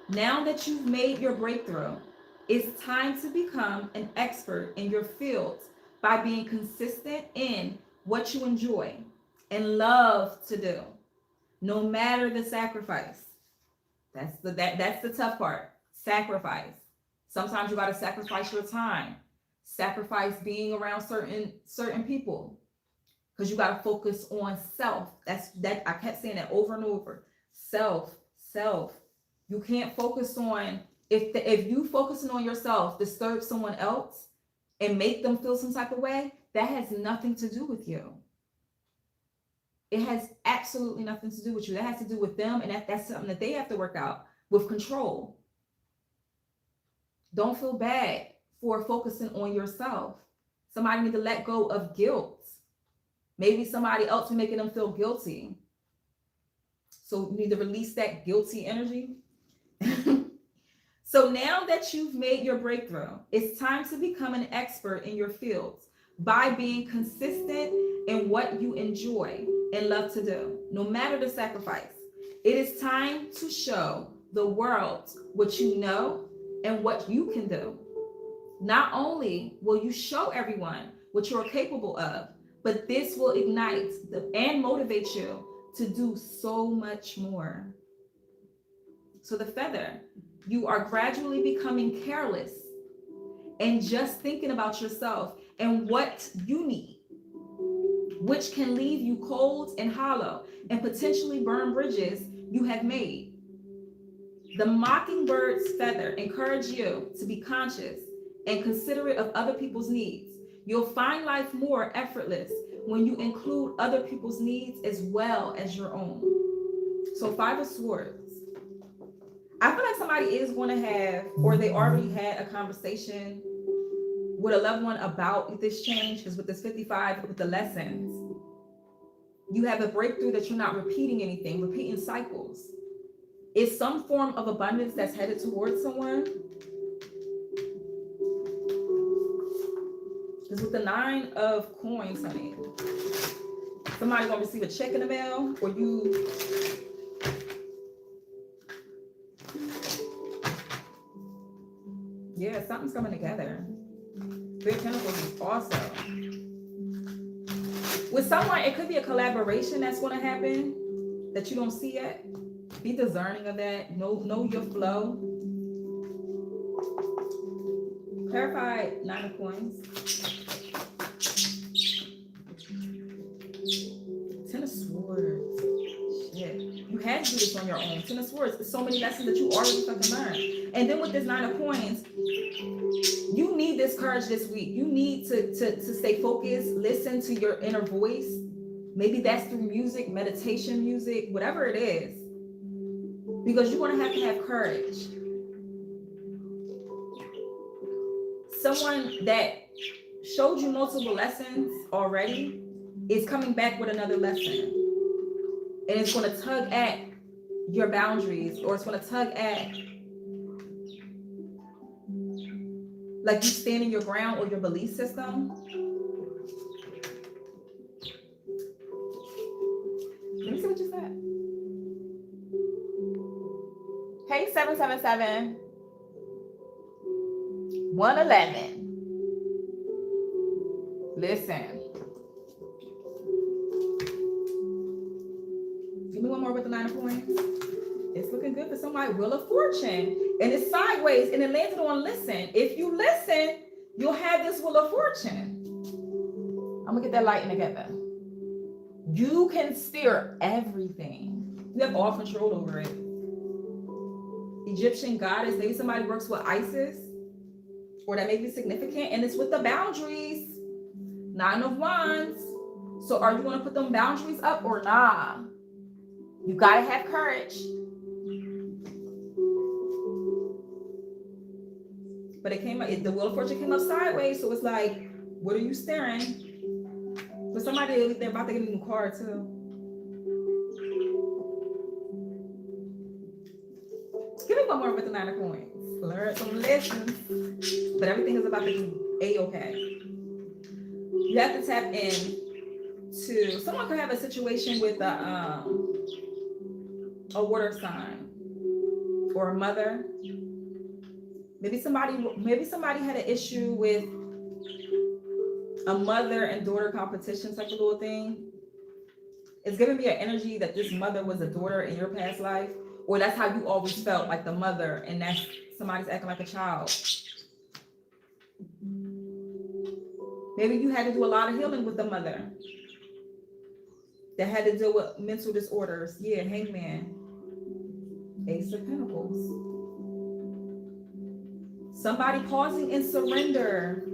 Speaker 1: Now that you've made your breakthrough, it's time to become an expert in your field by being consistent in what you enjoy and love to do, no matter the sacrifice. That's the tough part. Sacrifice. Sometimes you got to sacrifice your time, sacrifice being around certain people, because you got to focus on self. That I kept saying that over and over. Self. You can't focus on, if you focusing on yourself disturb someone else and make them feel some type of way, that has nothing to do with you. It has absolutely nothing to do with you. That has to do with them, and that's something that they have to work out with control. Don't feel bad for focusing on yourself. Somebody need to let go of guilt. Maybe somebody else is making them feel guilty. So you need to release that guilty energy. So now that you've made your breakthrough, it's time to become an expert in your fields by being consistent in what you enjoy and love to do, no matter the sacrifice. It is time to show the world what you know and what you can do. Not only will you show everyone what you're capable of, but this will ignite and motivate you to do so much more. So the Feather, you are gradually becoming careless and just thinking about yourself and what you need, which can leave you cold and hollow and potentially burn bridges you have made. The Mockingbird's feather encourages you to be conscious and considerate of other people's needs. You'll find life more effortless when you include other people's needs as well as your own. So 5 of Swords. I feel like somebody is going to have, or they already had a conversation with a loved one about this change, because with this 55, with the lessons, you have a breakthrough that you're not repeating anything, repeating cycles. It's some form of abundance that's headed towards someone. Because with the 9 of Coins, honey, somebody's going to receive a check in the mail, or you... Yeah, something's coming together. 3 of Pentacles is also. With someone, it could be a collaboration that's going to happen that you don't see yet. Be discerning of that. Know your flow. Clarify 9 of Coins. 10 of Swords. Shit. You had to do this on your own. 10 of Swords. There's so many lessons that you already fucking learned. And then with this 9 of Coins, you need this courage this week. You need to stay focused, listen to your inner voice. Maybe that's through music, meditation music, whatever it is. Because you're going to have courage. someone that showed you multiple lessons already is coming back with another lesson. And it's going to tug at your boundaries, or it's going to tug at like you standing your ground or your belief system. Let me see what you said. Hey, 777 111. Listen. Give me one more with the 9 of coins. It's looking good for somebody. Wheel of Fortune. And it's sideways and it landed on listen. If you listen, you'll have this Wheel of Fortune. I'm going to get that light in together. You can steer everything. You have all control over it. Egyptian goddess. Maybe somebody works with Isis. Or that may be significant. And it's with the boundaries. 9 of Wands. So are you going to put them boundaries up or nah? You got to have courage. But it came up, the Wheel of Fortune came up sideways. So it's like, what are you staring? But somebody, they're about to get a new car too. Give me one more with the 9 of coins. Learn some lessons. But everything is about to be A-okay. You have to tap in to, someone could have a situation with a water sign or a mother. Maybe somebody had an issue with a mother and daughter competition type of little thing. It's giving me an energy that this mother was a daughter in your past life, or that's how you always felt, like the mother, and that's somebody's acting like a child. Maybe you had to do a lot of healing with the mother that had to deal with mental disorders. Yeah, Hangman. Ace of Pentacles. Somebody pausing in surrender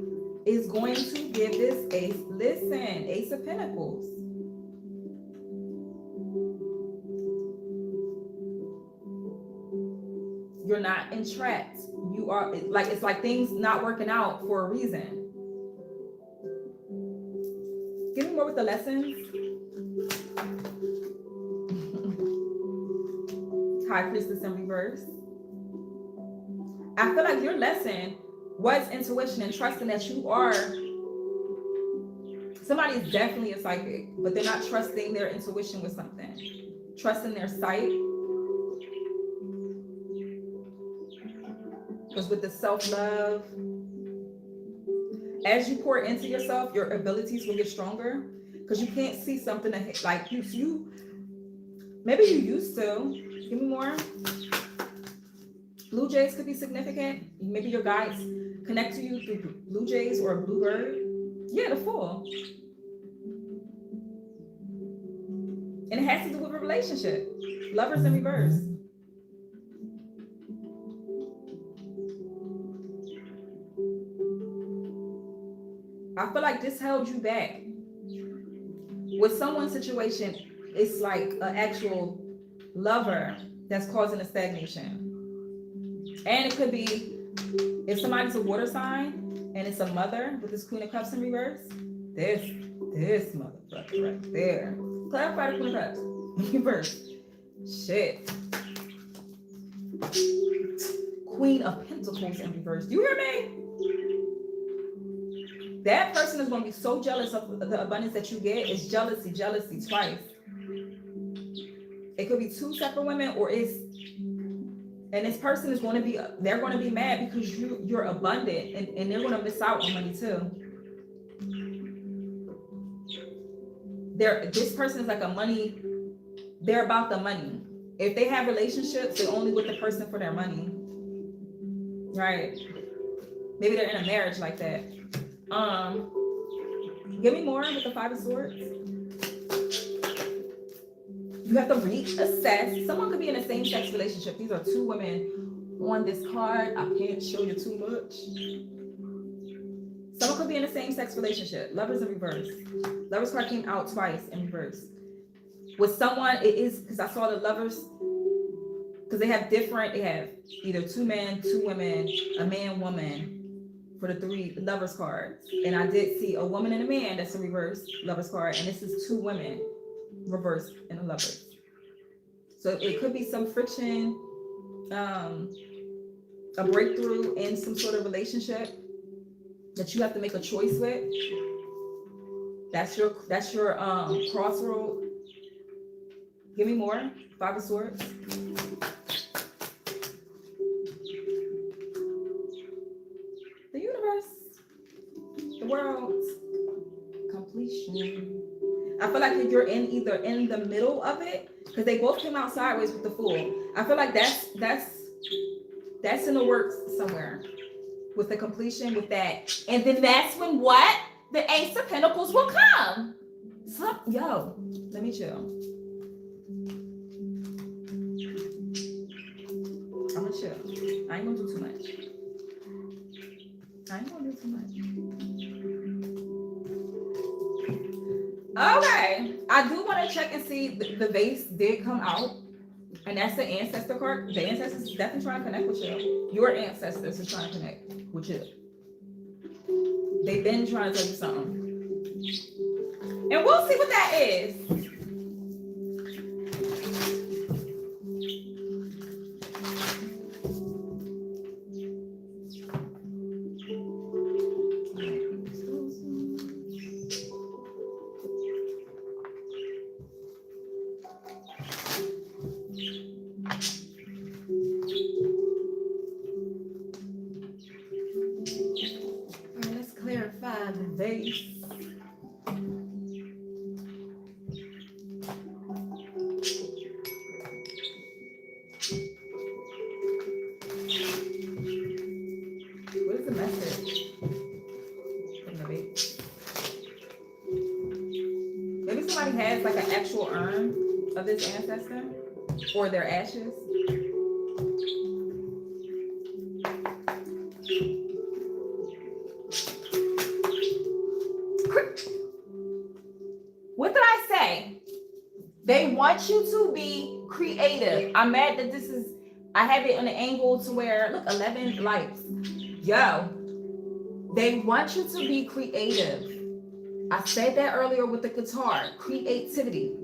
Speaker 1: is going to give this ace. Listen, Ace of Pentacles. You're not entrapped. You are like, it's like things not working out for a reason. Give me more with the lessons. High Priestess in reverse. I feel like your lesson was intuition and trusting that you are. Somebody is definitely a psychic, but they're not trusting their intuition with something. Trusting their sight. Because with the self-love, as you pour into yourself, your abilities will get stronger. Because you can't see something that, like you maybe you used to. Give me more. Blue jays could be significant. Maybe your guides connect to you through blue jays or a bluebird. Yeah, the Fool. And it has to do with a relationship. Lovers in reverse. I feel like this held you back. With someone's situation, it's like an actual lover that's causing a stagnation. And it could be, if somebody's a water sign and it's a mother with this Queen of Cups in reverse, this motherfucker right there. Clarify the Queen of Cups in reverse. Shit. Queen of Pentacles in reverse. Do you hear me? That person is going to be so jealous of the abundance that you get. It's jealousy twice. It could be two separate women, or it's, and this person is going to be, they're going to be mad because you're abundant, and they're going to miss out on money too. This person is like a money, they're about the money. If they have relationships, they're only with the person for their money. Right? Maybe they're in a marriage like that. Give me more with the Five of Swords. You have to reassess. Someone could be in a same-sex relationship. These are two women on this card. I can't show you too much. Someone could be in a same-sex relationship. Lovers in reverse. Lovers card came out twice in reverse. With someone, it is, because I saw the lovers, because they have either two men, two women, a man, woman. for the 3 lovers cards. And I did see a woman and a man, that's a reverse lovers card. And this is 2 women reversed in the lovers. So it could be some friction, a breakthrough in some sort of relationship that you have to make a choice with. That's your crossroad. Give me more. 5 of Swords. The universe. The world. Completion. I feel like you're either in the middle of it, because they both came out sideways with the Fool. I feel like that's in the works somewhere with the completion with that. And then that's when what? The Ace of Pentacles will come. So, yo, let me chill. I'm gonna chill. I ain't gonna do too much. Okay, I do want to check and see the vase did come out, and that's the ancestor card. The ancestors is definitely trying to connect with you. Your ancestors is trying to connect with you. They've been trying to tell you something, and we'll see what that is. Clarify the vase. What is the message from the vase? Maybe somebody has like an actual urn of this ancestor or their ashes. What did I say? They want you to be creative. I'm mad that I have it on an angle to where, look, 11 lights. Yo, they want you to be creative. I said that earlier with the guitar, creativity.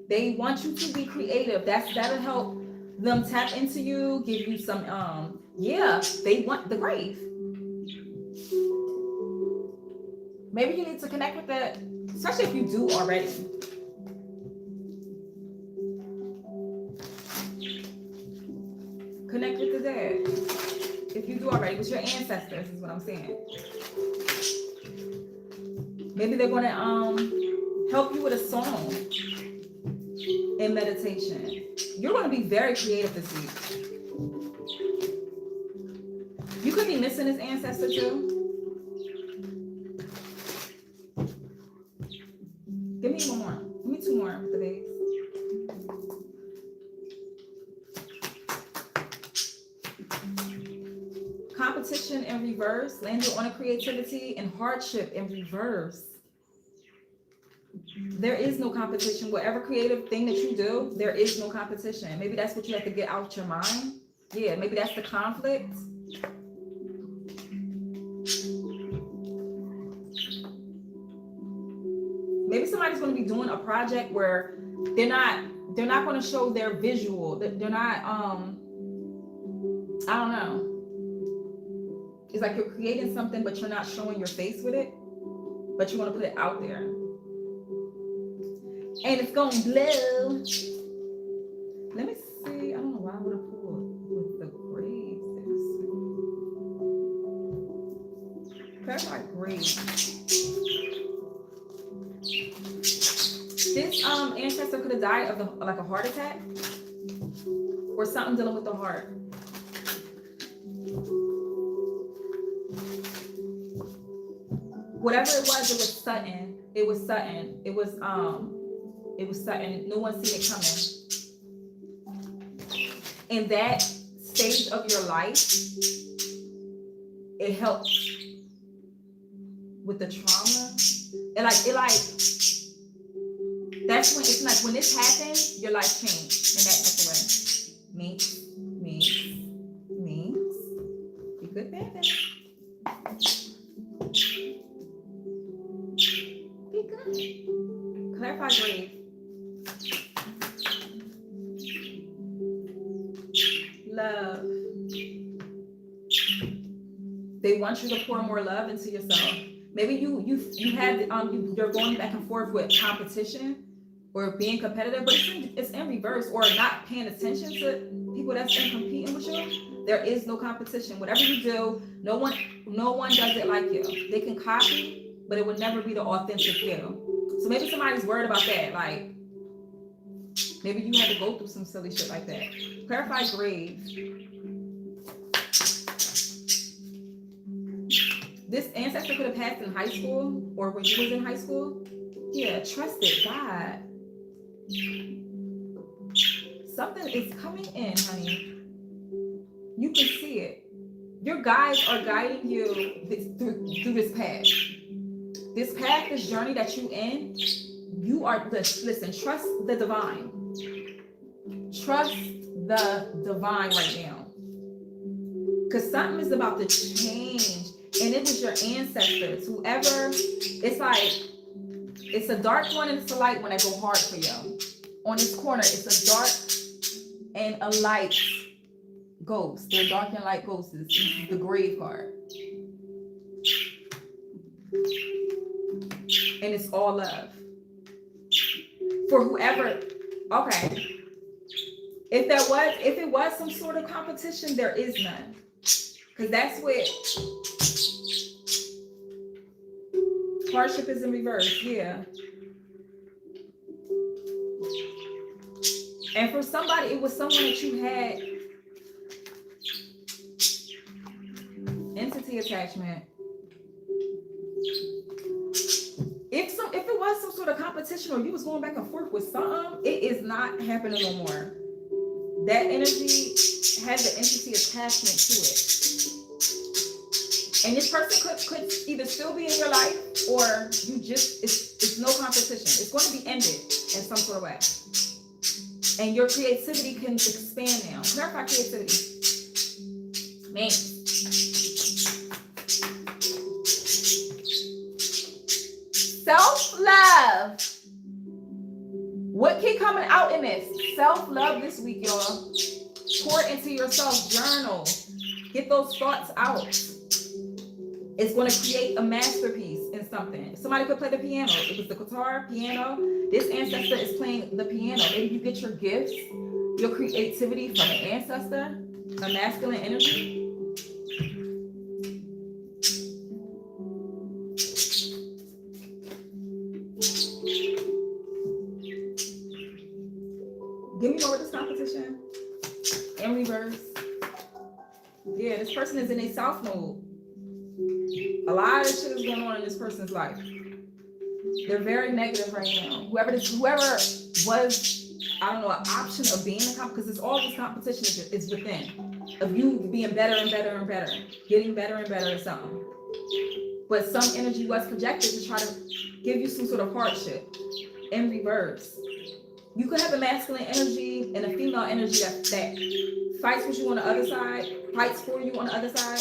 Speaker 1: They want you to be creative. That'll help them tap into you, give you some, they want the grave. Maybe you need to connect with that, especially if you do already. Connect with the dead. If you do already, with your ancestors is what I'm saying. Maybe they're going to help you with a song in meditation. You're going to be very creative this week. You could be missing this ancestor too. Give me one more. Give me 2 more with the base. Competition in reverse. Landed on a creativity and hardship in reverse. There is no competition. Whatever creative thing that you do, there is no competition. Maybe that's what you have to get out your mind. Yeah, maybe that's the conflict. Maybe somebody's going to be doing a project where they're not going to show their visual. They're not, I don't know. It's like you're creating something, but you're not showing your face with it, but you want to put it out there. And it's going to blow. Let me see. I don't know why I would have pulled with the graves. Clarify graves. This ancestor could have died of like a heart attack or something dealing with the heart. Whatever it was sudden. It was sudden. It was sudden. No one seen it coming. In that stage of your life, it helps with the trauma. That's when it's like when this happens, your life changed in that type of way. Means. Be good, baby. Clarify grave. Love. They want you to pour more love into yourself. Maybe you have you're going back and forth with competition or being competitive, but it's in reverse, or not paying attention to people that's been competing with you. There is no competition. Whatever you do, no one does it like you. They can copy, but it would never be the authentic you. So maybe somebody's worried about that. Like, maybe you had to go through some silly shit like that. Clarify grave. This ancestor could have passed in high school or when you was in high school. Yeah, trusted God. Something is coming in, honey. You can see it. Your guides are guiding you through this path. This path, this journey that you in, you are, listen, trust the divine. Trust the divine right now. Because something is about to change. And it was your ancestors, whoever, it's like, it's a dark one and it's a light one that go hard for you. On this corner, it's a dark and a light ghost. They're dark and light ghosts. This is the grave card. And it's all love. For whoever, okay. If it was some sort of competition, there is none. Because that's what hardship is in reverse, yeah. And for somebody, it was someone that you had entity attachment. If it was some sort of competition or you was going back and forth with something, it is not happening no more. That energy has the entity attachment to it. And this person could either still be in your life or you just, it's no competition. It's going to be ended in some sort of way. And your creativity can expand now. Clarify creativity. Man. Self-love. What keep coming out in this? Self-love this week, y'all. Pour into yourself. Journal. Get those thoughts out. It's going to create a masterpiece in something. Somebody could play the piano. It was the guitar, piano. This ancestor is playing the piano. Maybe you get your gifts, your creativity from an ancestor, a masculine energy. Give me more of this competition. In reverse. Yeah, this person is in a south mode. A lot of shit is going on in this person's life. They're very negative right now. Whoever was, I don't know, an option of being in competition, because it's all this competition is within. Of you being better and better and better. Getting better and better at something. But some energy was projected to try to give you some sort of hardship. In reverse. You could have a masculine energy and a female energy that fights with you on the other side, fights for you on the other side.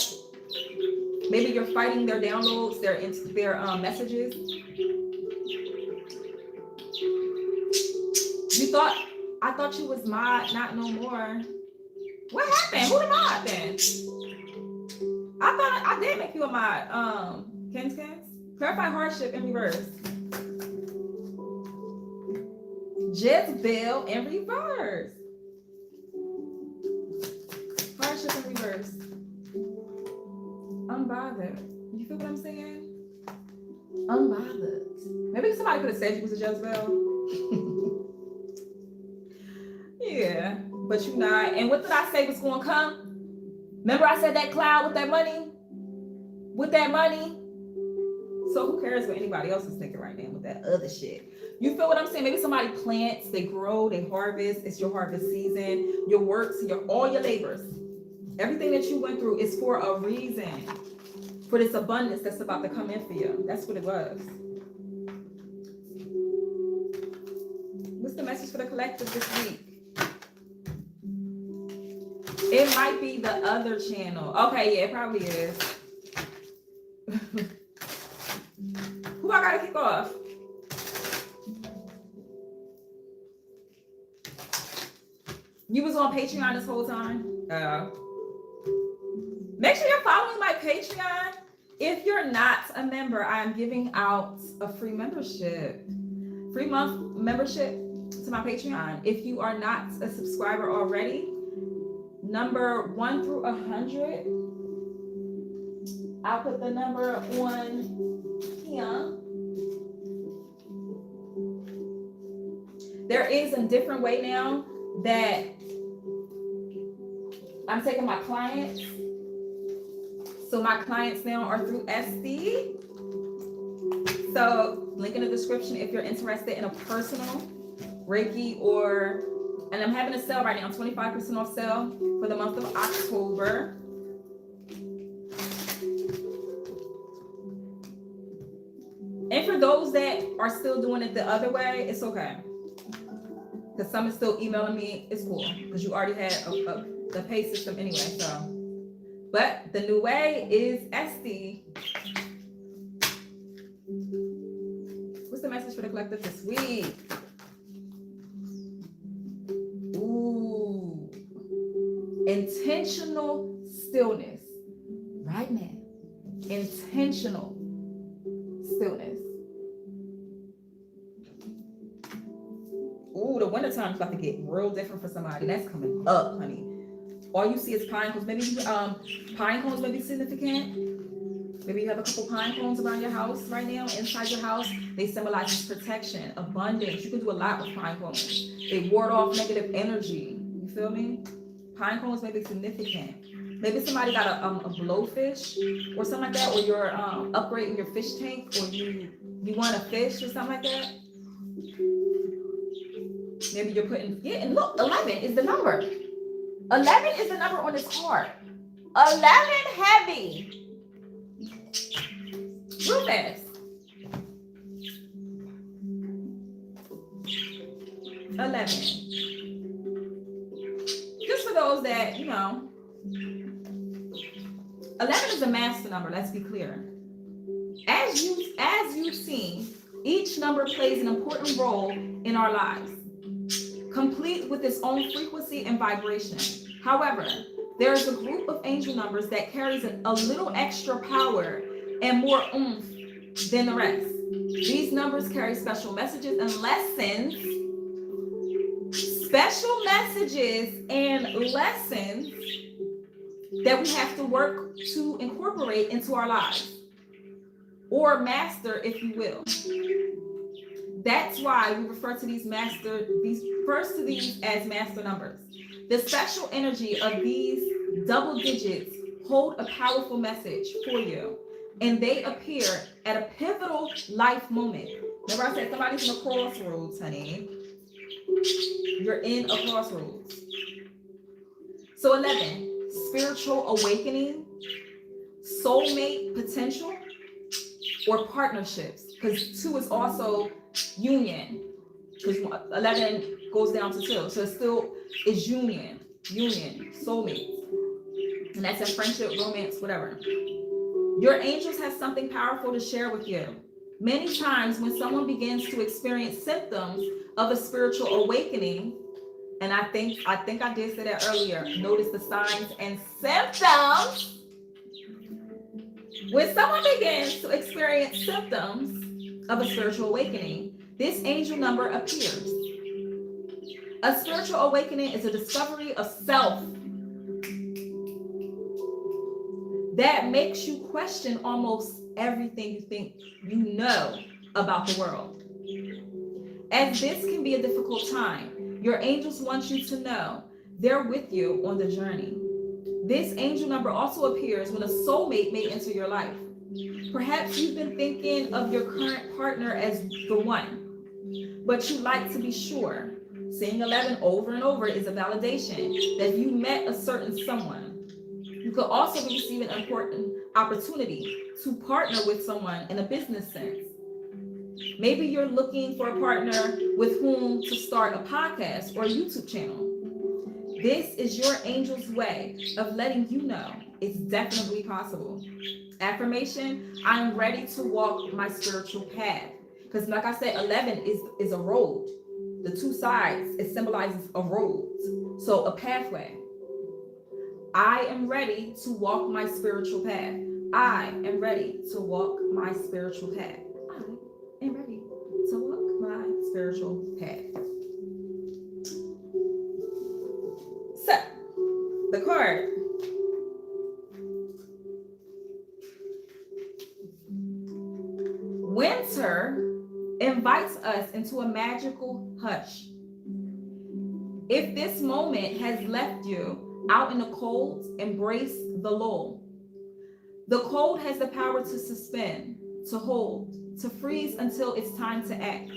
Speaker 1: Maybe you're fighting their downloads, their messages. I thought you was mod, not no more. What happened? Who the mod then? I thought I did make you a mod. Kens. Clarify hardship in reverse. Jezebel in reverse. Hardship in reverse. Unbothered. You feel what I'm saying? Unbothered. Maybe somebody could have said you was a Jezebel. Yeah, but you're not. And what did I say was going to come? Remember I said that cloud with that money? With that money? So who cares what anybody else is thinking right now with that other shit? You feel what I'm saying? Maybe somebody plants, they grow, they harvest. It's your harvest season. Your works, all your labors. Everything that you went through is for a reason. For this abundance that's about to come in for you. That's what it was. What's the message for the collective this week? It might be the other channel. Okay, yeah, it probably is. Who I gotta kick off? You was on Patreon this whole time? Make sure you're following my Patreon. If you're not a member, I am giving out a free membership. Free month membership to my Patreon. If you are not a subscriber already, number 1 through 100, I'll put the number on here. There is a different way now that I'm taking my clients. So my clients now are through SD. So link in the description if you're interested in a personal Reiki and I'm having a sale right now, 25% off sale for the month of October. And for those that are still doing it the other way, it's okay. Because some is still emailing me, it's cool. Because you already had the pay system anyway, so. But the new way is SD. What's the message for the collective this week? Ooh. Intentional stillness. Right now. Intentional stillness. Ooh, the winter time is about to get real different for somebody. That's coming up, honey. All you see is pine cones. Maybe pine cones may be significant. Maybe you have a couple pine cones around your house right now, inside your house. They symbolize protection, abundance. You can do a lot with pine cones. They ward off negative energy. You feel me? Pine cones may be significant. Maybe somebody got a blowfish or something like that, or you're upgrading your fish tank, or you want a fish or something like that. Maybe you're putting, yeah, and look, 11 is the number. 11 is the number on this card. 11 heavy. Real fast. 11. Just for those that, 11 is a master number, let's be clear. As you've seen, each number plays an important role in our lives, complete with its own frequency and vibration. However, there is a group of angel numbers that carries a little extra power and more oomph than the rest. These numbers carry special messages and lessons. Special messages and lessons that we have to work to incorporate into our lives, or master, if you will. That's why we refer to these as master numbers. The special energy of these double digits hold a powerful message for you, and they appear at a pivotal life moment. Remember I said somebody's in a crossroads, honey. You're in a crossroads. So 11, spiritual awakening, soulmate potential, or partnerships, because 2 is also union, because 11 goes down to 2, so it still is union, soulmate, and that's in friendship, romance, whatever. Your angels have something powerful to share with you. Many times when someone begins to experience symptoms of a spiritual awakening, and I think I did say that earlier, notice the signs and symptoms. When someone begins to experience symptoms of a spiritual awakening, this angel number appears. A spiritual awakening is a discovery of self that makes you question almost everything you think you know about the world. As this can be a difficult time, your angels want you to know they're with you on the journey. This angel number also appears when a soulmate may enter your life. Perhaps you've been thinking of your current partner as the one, but you'd like to be sure. Seeing 11 over and over is a validation that you met a certain someone. You could also be receiving an important opportunity to partner with someone in a business sense. Maybe you're looking for a partner with whom to start a podcast or a YouTube channel. This is your angel's way of letting you know it's definitely possible. Affirmation, I'm ready to walk my spiritual path. Because like I said, 11 is a road. the two sides, it symbolizes a road. So a pathway. I am ready to walk my spiritual path. I am ready to walk my spiritual path. I am ready to walk my spiritual path. So, the card. Winter invites us into a magical hush. If this moment has left you out in the cold, embrace the lull. The cold has the power to suspend, to hold, to freeze until it's time to act.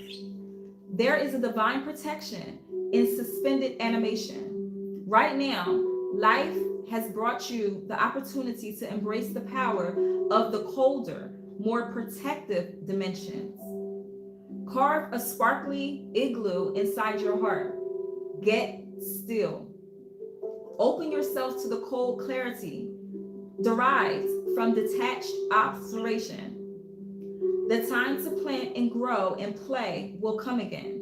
Speaker 1: There is a divine protection in suspended animation. Right now, life has brought you the opportunity to embrace the power of the colder, more protective dimensions. Carve a sparkly igloo inside your heart. Get still. Open yourself to the cold clarity derived from detached observation. The time to plant and grow and play will come again.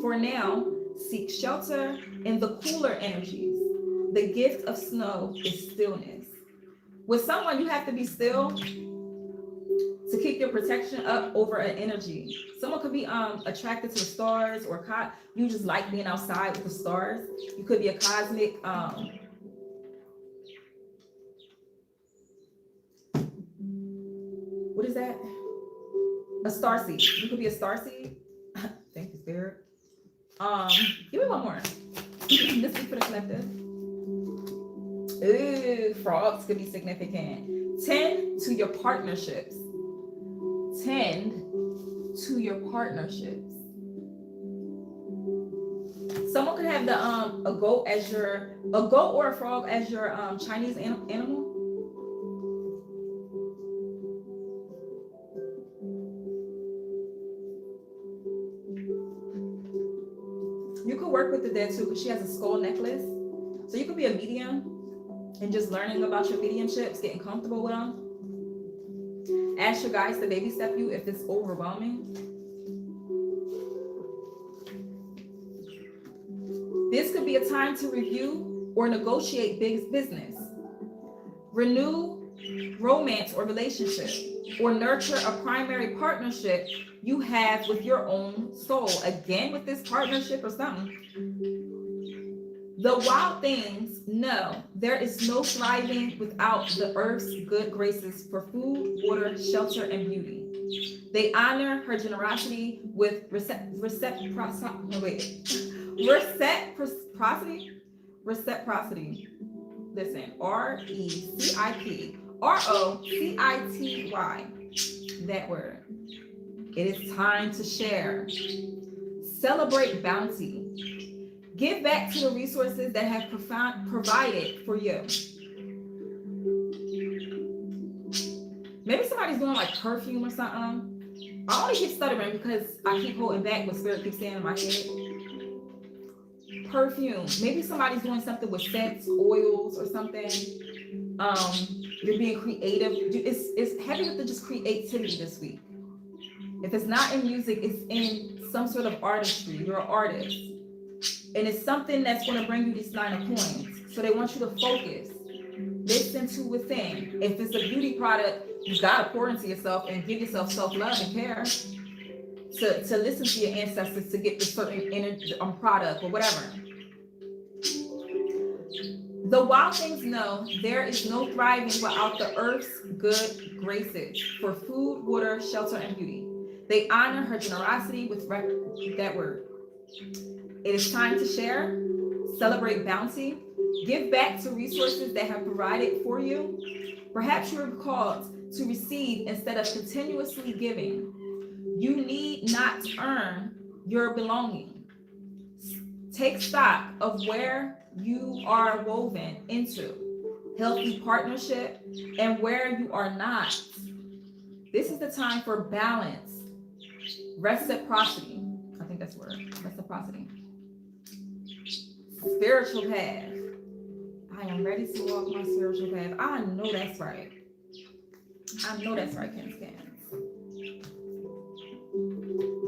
Speaker 1: For now, seek shelter in the cooler energies. The gift of snow is stillness. With someone, you have to be still to keep your protection up over an energy. Someone could be attracted to the stars, or you just like being outside with the stars. You could be a cosmic what is that? A starseed. You could be a starseed. Thank you, Spirit. Give me one more. This is for the collective. Ooh, frogs could be significant. Tend to your partnerships. Tend to your partnerships. Someone could have a goat or a frog as your Chinese animal. You could work with the dead too, because she has a skull necklace. So you could be a medium and just learning about your mediumships, getting comfortable with them. Ask your guides to baby step you if it's overwhelming. This could be a time to review or negotiate big business, renew romance or relationship, or nurture a primary partnership you have with your own soul. Again, with this partnership or something. The wild things know there is no thriving without the earth's good graces for food, water, shelter, and beauty. They honor her generosity with reciprocity. Listen, RECIPROCITY. That word. It is time to share. Celebrate bounty. Give back to the resources that have provided for you. Maybe somebody's doing like perfume or something. I only keep stuttering because I keep holding back what Spirit keeps saying in my head. Perfume. Maybe somebody's doing something with scents, oils, or something. You're being creative. It's heavy with the just creativity this week. If it's not in music, it's in some sort of artistry. You're an artist. And it's something that's going to bring you this 9 of coins. So they want you to focus. Listen to within. If it's a beauty product, you got to pour into yourself and give yourself self-love and care. To listen to your ancestors to get this certain energy product or whatever. The wild things know there is no thriving without the earth's good graces for food, water, shelter, and beauty. They honor her generosity with that word. It is time to share, celebrate bounty, give back to resources that have provided for you. Perhaps you're called to receive instead of continuously giving. You need not earn your belonging. Take stock of where you are woven into healthy partnership and where you are not. This is the time for balance, reciprocity. I think that's the word, reciprocity. Spiritual path. I am ready to walk my spiritual path. I know that's right. I know that's right, Kins.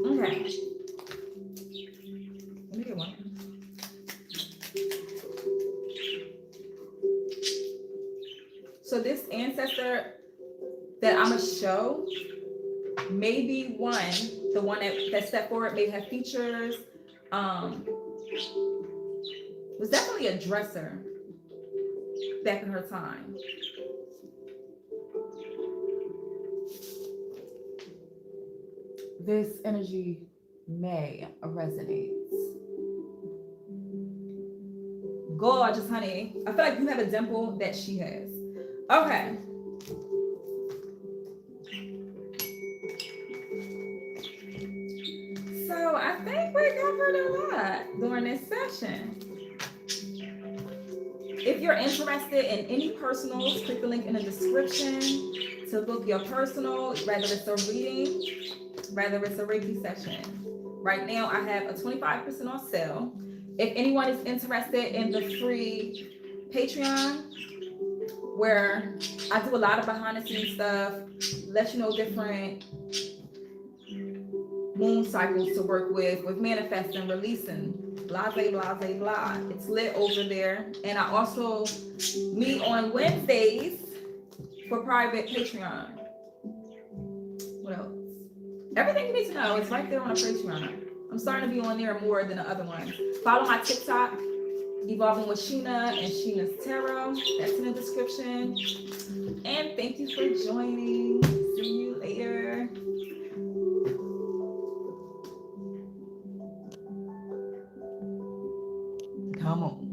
Speaker 1: Okay. So this ancestor that I'm gonna show, maybe the one that stepped forward, may have features, was definitely a dresser back in her time. This energy may resonate. Gorgeous, honey. I feel like you have a dimple that she has. Okay. So I think we covered a lot during this session. If you're interested in any personals, click the link in the description to book your personal, whether it's a reading, whether it's a Reiki session. Right now, I have a 25% off sale. If anyone is interested in the free Patreon, where I do a lot of behind the scenes stuff, let you know different moon cycles to work with manifesting, releasing, blah, blah, blah, blah, blah. It's lit over there. And I also meet on Wednesdays for private Patreon. What else? Everything you need to know is right there on a Patreon. I'm starting to be on there more than the other ones. Follow my TikTok, Evolving with Sheena and Sheena's Tarot. That's in the description. And thank you for joining. See you later. Come on.